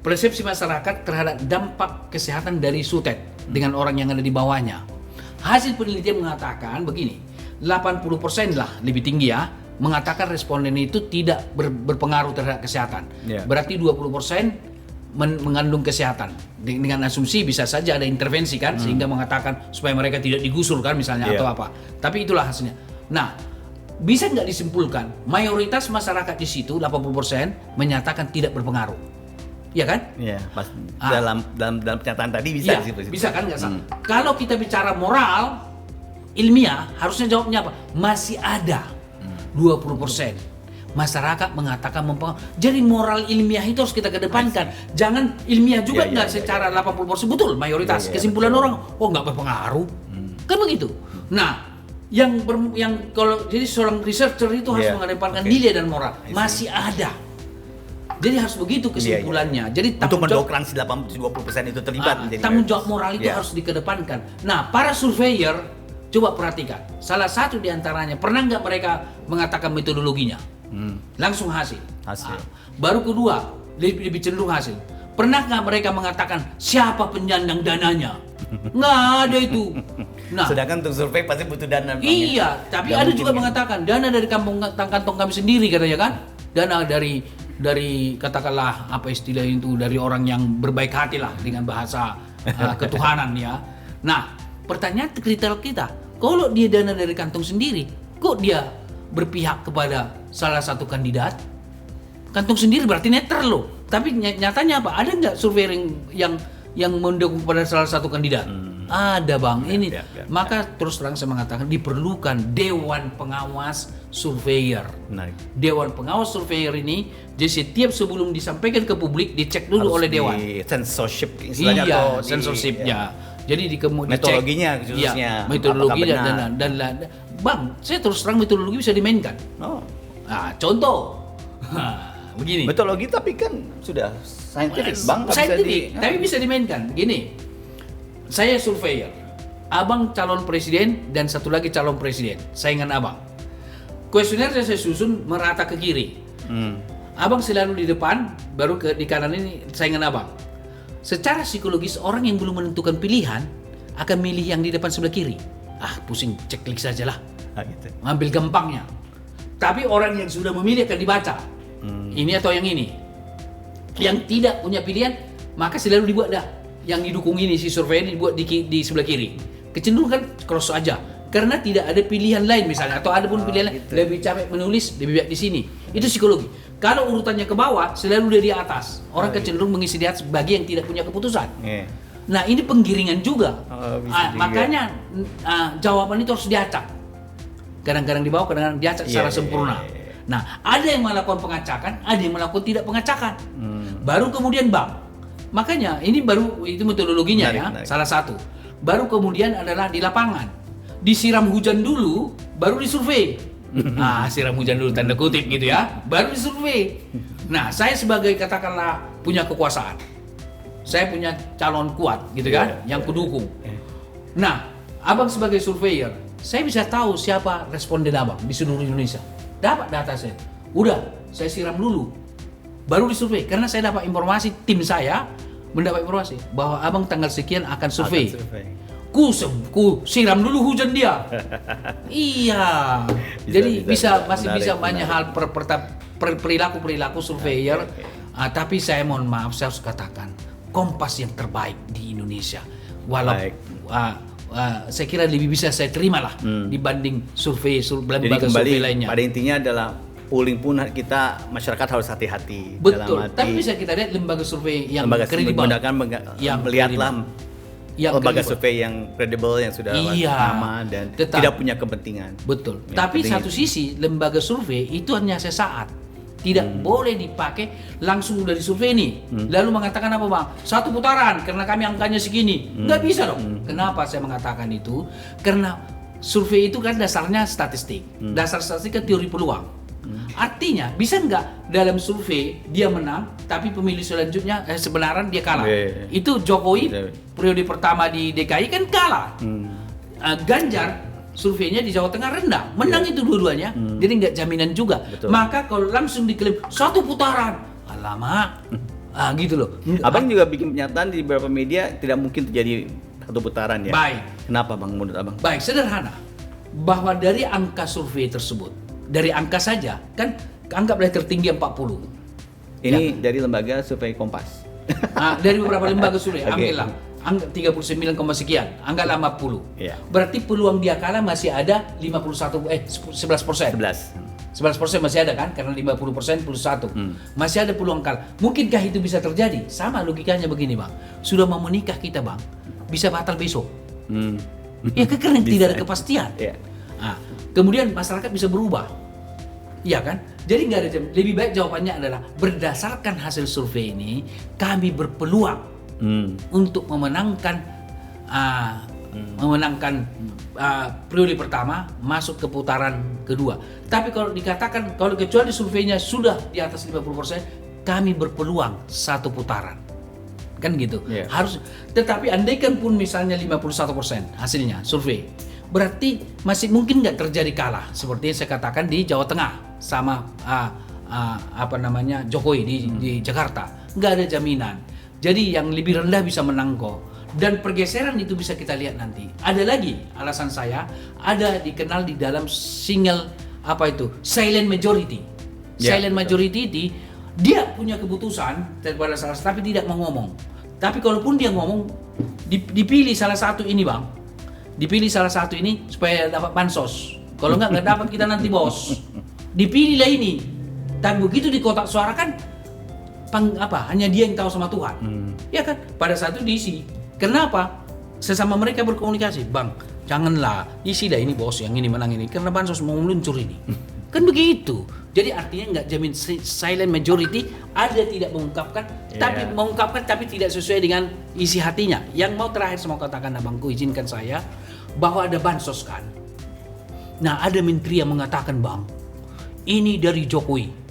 persepsi masyarakat terhadap dampak kesehatan dari sutet dengan orang yang ada di bawahnya. Hasil penelitian mengatakan begini, 80% lah lebih tinggi ya, mengatakan responden itu tidak berpengaruh terhadap kesehatan. Berarti 20% mengandung kesehatan. Dengan asumsi bisa saja ada intervensi kan, sehingga mengatakan supaya mereka tidak digusur kan misalnya atau apa. Tapi itulah hasilnya. Nah, bisa nggak disimpulkan mayoritas masyarakat di situ 80% menyatakan tidak berpengaruh. Iya kan? Iya, pas dalam pernyataan tadi bisa bisa kan nggak salah. Kalau kita bicara moral ilmiah, harusnya jawabnya apa? Masih ada 20% masyarakat mengatakan mempengaruhi. Jadi moral ilmiah itu harus kita kedepankan. Jangan ilmiah juga nggak secara 80% betul mayoritas. Kesimpulan orang, nggak berpengaruh. Kan begitu. Nah, yang kalau jadi seorang researcher itu harus mengedepankan nilai dan moral. Masih ada. Jadi harus begitu kesimpulannya. Jadi untuk mendokrak si 20% itu terlibat. Tanggung jawab moral itu harus dikedepankan. Nah, para surveyor Coba perhatikan, salah satu di antaranya, pernah nggak mereka mengatakan metodologinya? Langsung hasil. Baru kedua, lebih cenderung hasil. Pernah nggak mereka mengatakan siapa penyandang dananya? Nggak ada itu. Nah, sedangkan untuk survei pasti butuh dana. Iya, tapi ada juga mengatakan dana dari kantong kami sendiri katanya kan, dana dari katakanlah apa istilah itu, dari orang yang berbaik hati lah dengan bahasa ketuhanan ya. Nah, pertanyaan kriteria kita, kalau dia dana dari kantong sendiri, kok dia berpihak kepada salah satu kandidat? Kantong sendiri berarti netral loh. Tapi nyatanya apa? Ada nggak survei yang mendukung pada salah satu kandidat? Ada bang. Ini maka terus terang saya mengatakan diperlukan Dewan Pengawas Surveyor. Dewan Pengawas Surveyor ini, jadi setiap sebelum disampaikan ke publik dicek dulu oleh Dewan. Censorship istilahnya. Iya, censorshipnya. Jadi metodologinya khususnya. Ya, metodologinya dan bang, saya terus terang metodologi bisa dimainkan. Nah, contoh. Begini. Metodologi tapi kan sudah scientific bang. Scientific, tapi bisa dimainkan. Gini, saya surveyor, abang calon presiden dan satu lagi calon presiden, saingan abang. Kuesioner saya susun merata ke kiri. Abang selalu di depan, baru di kanan ini saingan abang. Secara psikologis orang yang belum menentukan pilihan akan milih yang di depan sebelah kiri. Pusing, cek klik sajalah. Gitu. Ambil gampangnya. Tapi orang yang sudah memilih akan dibaca. Ini atau yang ini. Yang tidak punya pilihan, maka selalu dibuat dah. Yang didukung ini, si survei ini dibuat di sebelah kiri. Kecenderungan kan cross aja. Karena tidak ada pilihan lain misalnya. Atau ada pun pilihan lain, lebih capek menulis, lebih baik di sini. Itu psikologi. Kalau urutannya ke bawah, selalu dia di atas. Orang kecenderung mengisi di atas bagi yang tidak punya keputusan. Nah ini penggiringan juga. Makanya jawaban itu harus diacak. Kadang-kadang di bawah, kadang-kadang diacak secara sempurna. Nah, ada yang melakukan pengacakan, ada yang melakukan tidak pengacakan. Baru kemudian bang. Makanya ini baru itu metodologinya menarik. Salah satu. Baru kemudian adalah di lapangan. Disiram hujan dulu, baru disurvei. Siram hujan dulu tanda kutip gitu ya. Baru disurvei. Nah, saya sebagai katakanlah punya kekuasaan. Saya punya calon kuat gitu kan, yang kudukung. Nah, abang sebagai surveyor, saya bisa tahu siapa responden abang di seluruh Indonesia. Dapat data saya, udah saya siram dulu, baru disurvei. Karena saya dapat informasi, tim saya mendapat informasi bahwa abang tanggal sekian akan survei. Ku siram dulu hujan dia. Iya. Jadi masih bisa banyak hal perilaku surveyor. Tapi saya mohon maaf, saya harus katakan Kompas yang terbaik di Indonesia. Saya kira lebih bisa saya terima lah dibanding lembaga survei lainnya. Pada intinya adalah polling pun kita masyarakat harus hati-hati. Betul. Tapi bisa kita lihat lembaga survei yang kredibel. Melihatlah lembaga survei yang kredibel yang sudah lama dan tidak punya kepentingan. Betul. Tapi satu sisi lembaga survei itu hanya sesaat. Tidak boleh dipakai langsung dari survei ini. Lalu mengatakan apa bang? Satu putaran karena kami angkanya segini. Nggak bisa dong. Kenapa saya mengatakan itu? Karena survei itu kan dasarnya statistik. Dasar statistik kan teori peluang. Artinya bisa nggak dalam survei dia menang, tapi pemilih selanjutnya sebenarnya dia kalah. Itu Jokowi periode pertama di DKI kan kalah. Ganjar surveinya di Jawa Tengah rendah, menang itu dua-duanya, jadi nggak jaminan juga. Betul. Maka kalau langsung diklaim satu putaran, alamak, gitu loh. Abang juga bikin pernyataan di beberapa media tidak mungkin terjadi satu putaran ya. Baik. Kenapa bang menurut abang? Baik, sederhana. Bahwa dari angka survei tersebut, dari angka saja, kan anggaplah tertinggi 40. Ini dari lembaga survei Kompas. Dari beberapa lembaga survei, ambillah. Anggap 39, sekian, anggaplah 40. Berarti peluang dia kalah masih ada 11%. 11% masih ada kan, karena 50% plus 1. Masih ada peluang kalah. Mungkinkah itu bisa terjadi? Sama logikanya begini bang, sudah mau menikah kita bang, bisa batal besok. Ya karena tidak ada kepastian. Kemudian masyarakat bisa berubah. Iya kan? Jadi nggak ada, lebih baik jawabannya adalah berdasarkan hasil survei ini kami berpeluang untuk memenangkan periode pertama masuk ke putaran kedua. Tapi kalau dikatakan kalau kecuali surveinya sudah di atas 50%, kami berpeluang satu putaran. Kan gitu. Harus. Tetapi andaikan pun misalnya 51% hasilnya survei, berarti masih mungkin nggak terjadi kalah seperti yang saya katakan di Jawa Tengah sama Jokowi di Jakarta. Nggak ada jaminan. Jadi yang lebih rendah bisa menang kok. Dan pergeseran itu bisa kita lihat nanti. Ada lagi alasan saya, ada dikenal di dalam silent majority. Silent majority dia punya keputusan daripada salah satu tapi tidak mau ngomong. Tapi kalaupun dia ngomong, dipilih salah satu ini bang, dipilih salah satu ini supaya dapat bansos. Kalau nggak dapat kita nanti bos. Dipilihlah ini. Dan begitu di kotak suara kan, hanya dia yang tahu sama Tuhan. Ya kan? Pada saat itu diisi. Kenapa? Sesama mereka berkomunikasi, bang, janganlah isi dah ini bos yang ini menang ini karena bansos mau meluncur ini. Kan begitu. Jadi artinya nggak jamin silent majority, ada tidak mengungkapkan, tapi mengungkapkan tapi tidak sesuai dengan isi hatinya. Yang mau terakhir saya mau katakan abangku, izinkan saya bahwa ada bansos kan. Nah ada menteri yang mengatakan bang, ini dari Jokowi.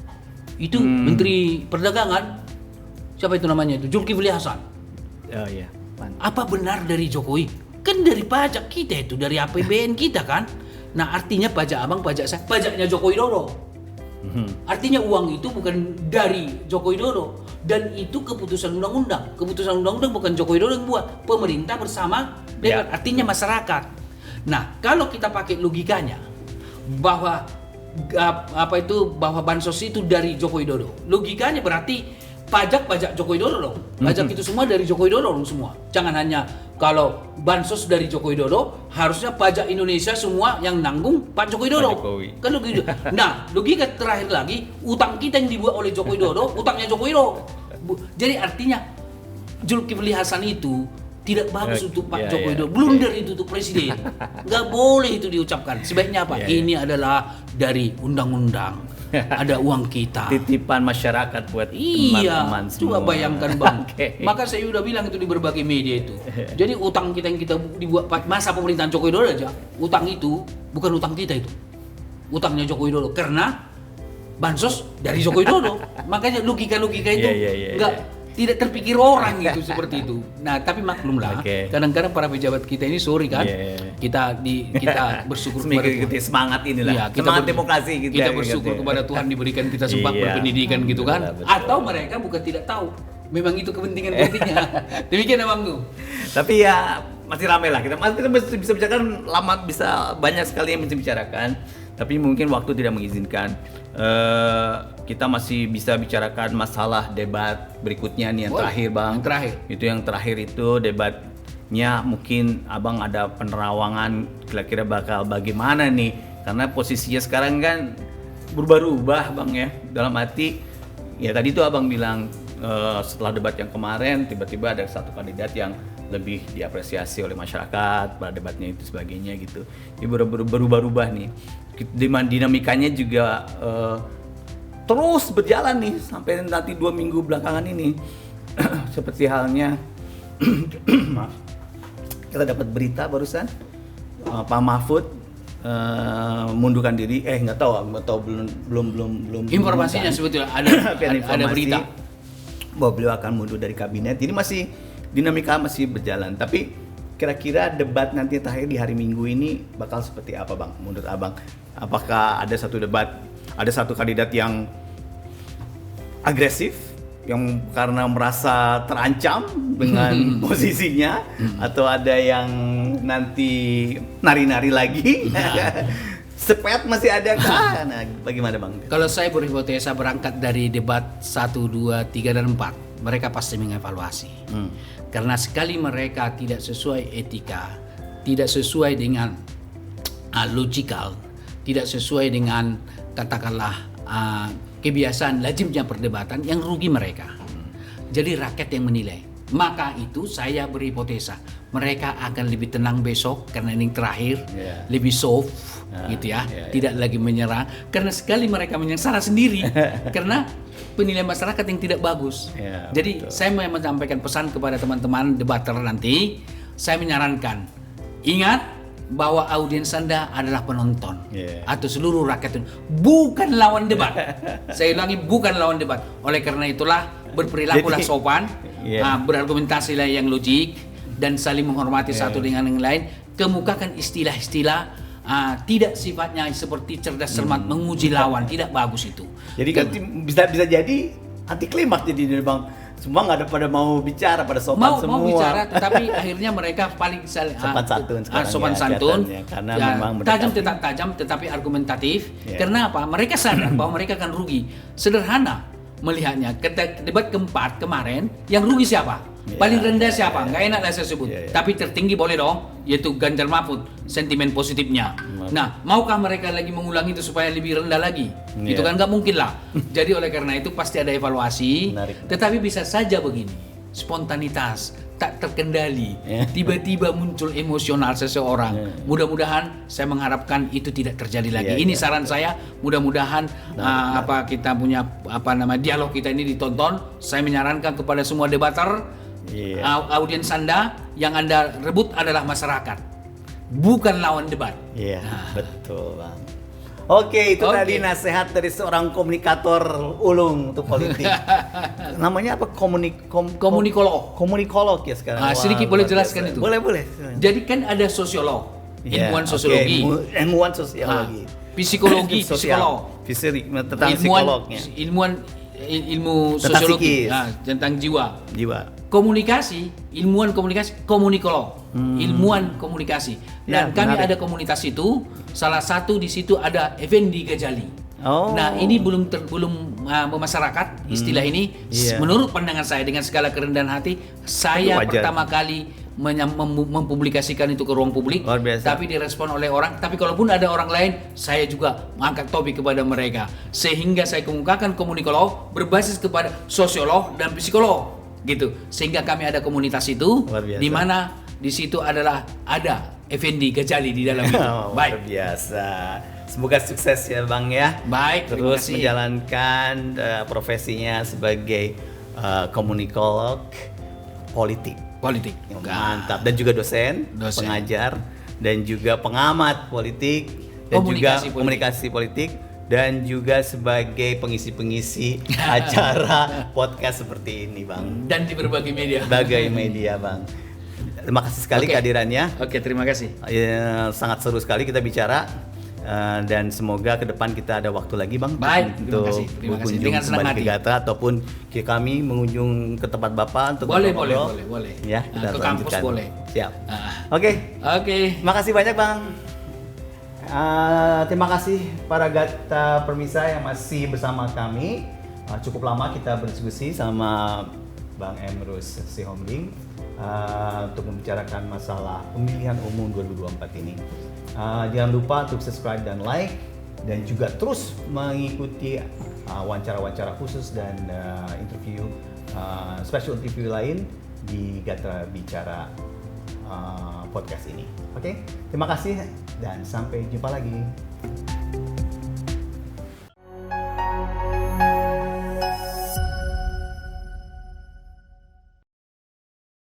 Itu Menteri Perdagangan, siapa itu namanya itu, Zulkifli Hasan. Oh iya. Apa benar dari Jokowi? Kan dari pajak kita itu, dari APBN kita kan. Nah artinya pajak abang, pajak saya, pajaknya Joko Widodo. Artinya uang itu bukan dari Joko Widodo. Dan itu keputusan undang-undang. Keputusan undang-undang bukan Joko Widodo yang buat, pemerintah bersama dengan artinya masyarakat. Nah kalau kita pakai logikanya bahwa bahwa bansos itu dari Joko Widodo, logikanya berarti pajak Joko Widodo dong. Pajak itu semua dari Joko Widodo dong semua. Jangan hanya kalau bansos dari Joko Widodo, harusnya pajak Indonesia semua yang nanggung Pak Joko Widodo. Kan begitu. Nah, logika terakhir lagi, utang kita yang dibuat oleh Joko Widodo, utangnya Joko Widodo. Jadi artinya Zulkifli Hasan itu tidak bagus untuk Pak Joko Widodo. Blunder itu untuk presiden. Nggak boleh itu diucapkan. Sebaiknya apa? Ini adalah dari undang-undang. Ada uang kita. Titipan masyarakat buat teman-teman semua. Coba bayangkan bang. Maka saya udah bilang itu di berbagai media itu. Jadi utang kita yang kita dibuat masa pemerintahan Joko Widodo aja, utang itu bukan utang kita itu. Utangnya Joko Widodo karena bansos dari Joko Widodo. Makanya logika-logika itu tidak terpikir orang gitu seperti itu. Nah, tapi maklumlah, kadang-kadang para pejabat kita ini kan, kita bersyukur kepada Tuhan. Semangat inilah, semangat demokrasi gitu. Kita bersyukur kepada Tuhan diberikan kita sempat berpendidikan gitu kan. Atau mereka bukan tidak tahu, memang itu kepentingan politiknya. Demikian abangku. Tapi ya masih ramai lah, kita bisa bicarakan lama, bisa banyak sekali yang bisa bicarakan. Tapi mungkin waktu tidak mengizinkan. Kita masih bisa bicarakan masalah debat berikutnya nih yang terakhir bang. Yang terakhir itu debatnya mungkin abang ada penerawangan kira-kira bakal bagaimana nih, karena posisinya sekarang kan berubah-ubah bang ya, dalam arti ya tadi tuh abang bilang setelah debat yang kemarin tiba-tiba ada satu kandidat yang lebih diapresiasi oleh masyarakat pada debatnya itu sebagainya gitu. Ini berubah-ubah nih. Dinamikanya juga terus berjalan nih sampai nanti 2 minggu belakangan ini. Seperti halnya maaf, kita dapat berita barusan Pak Mahfud mundurkan diri. Nggak tahu belum informasinya sebetulnya ada berita bahwa beliau akan mundur dari kabinet. Jadi dinamika masih berjalan. Tapi kira-kira debat nanti terakhir di hari Minggu ini bakal seperti apa bang? Menurut abang, apakah ada satu kandidat yang agresif, yang karena merasa terancam dengan posisinya, atau ada yang nanti nari-nari lagi? Sepet masih ada kah? Nah, bagaimana bang? Kalau saya berhipotesa berangkat dari debat 1, 2, 3, dan 4, mereka pasti mengevaluasi. Karena sekali mereka tidak sesuai etika, tidak sesuai dengan logikal, tidak sesuai dengan katakanlah kebiasaan lazimnya perdebatan, yang rugi mereka. Jadi rakyat yang menilai. Maka itu saya berhipotesa mereka akan lebih tenang besok karena ini terakhir, lebih soft gitu ya, tidak lagi menyerang karena sekali mereka menyerang salah sendiri karena penilaian masyarakat yang tidak bagus. Jadi betul. Saya mau menyampaikan pesan kepada teman-teman debater nanti, saya menyarankan ingat bahwa audiens Anda adalah penonton atau seluruh rakyat, bukan lawan debat. Saya ulangi, bukan lawan debat. Oleh karena itulah berperilakulah sopan, berargumentasilah yang logik dan saling menghormati satu dengan yang lain. kemukakan istilah-istilah tidak sifatnya seperti cerdas cermat menguji lawan, tidak bagus itu. Jadi kan bisa jadi anti klimaks jadi Bang. Semua nggak ada pada mau bicara, pada sopan semua. Mau bicara, tetapi akhirnya mereka paling sopan santun karena memang tajam tetap tajam, tetapi argumentatif. Karena apa? Mereka sadar bahwa mereka akan rugi. Sederhana melihatnya. Debat keempat kemarin, yang rugi siapa? Paling rendah siapa? Nggak enak lah saya sebut. Tapi tertinggi boleh dong, yaitu Ganjar Mahfud, sentimen positifnya. Nah, maukah mereka lagi mengulangi itu supaya lebih rendah lagi? Itu kan nggak mungkin lah. Jadi oleh karena itu pasti ada evaluasi. Tetapi bisa saja begini, spontanitas, tak terkendali, tiba-tiba muncul emosional seseorang. Mudah-mudahan saya mengharapkan itu tidak terjadi lagi. Ini saran saya. Mudah-mudahan kita punya dialog kita ini ditonton. Saya menyarankan kepada semua debater, audiens Anda yang Anda rebut adalah masyarakat, bukan lawan debat. Iya, betul Bang. Oke, itu tadi nasihat dari seorang komunikator ulung untuk politik. Namanya apa? Komunikolog. Komunikolog ya sekarang. Sedikit boleh jelaskan itu? Boleh. Jadi kan ada sosiolog, ilmuwan sosiologi. Ilmuwan sosiologi. Psikologi, psikolog. Tentang psikolognya. Ilmu sosiologi tentang jiwa. Komunikasi, ilmuwan komunikasi, komunikolog, ilmuwan komunikasi. Dan kami ada komunitas itu, salah satu di situ ada Effendi Ghazali. Nah, ini belum memasyarakat istilah ini. Menurut pandangan saya dengan segala kerendahan hati, saya pertama kali mempublikasikan itu ke ruang publik, tapi direspon oleh orang. Tapi kalaupun ada orang lain, saya juga mengangkat topik kepada mereka, sehingga saya kemukakan komunikolog berbasis kepada sosiolog dan psikolog, gitu. Sehingga kami ada komunitas itu, di mana di situ adalah ada Effendi Ghazali di dalam itu. Luar biasa. Semoga sukses ya Bang ya. Baik, terus menjalankan profesinya sebagai komunikolog politik. Mantap. Dan juga dosen, pengajar, dan juga pengamat politik, dan juga komunikasi politik, dan juga sebagai pengisi-pengisi acara podcast seperti ini Bang. Dan di berbagai media. Berbagai media Bang. Terima kasih sekali kehadirannya. Terima kasih. Sangat seru sekali kita bicara. Dan semoga ke depan kita ada waktu lagi Bang. Baik, untuk berkunjung kembali ke Gatra ataupun kami mengunjung ke tempat Bapak untuk boleh. Ya, kita ke kampus boleh. Siap. Oke. Makasih banyak Bang. Terima kasih para Gatra Permisa yang masih bersama kami. Cukup lama kita berdiskusi sama Bang Emrus Sihombing untuk membicarakan masalah pemilihan umum 2024 ini. Jangan lupa untuk subscribe dan like, dan juga terus mengikuti wawancara-wawancara khusus dan special interview lain di Gatra Bicara podcast ini. Oke, terima kasih dan sampai jumpa lagi.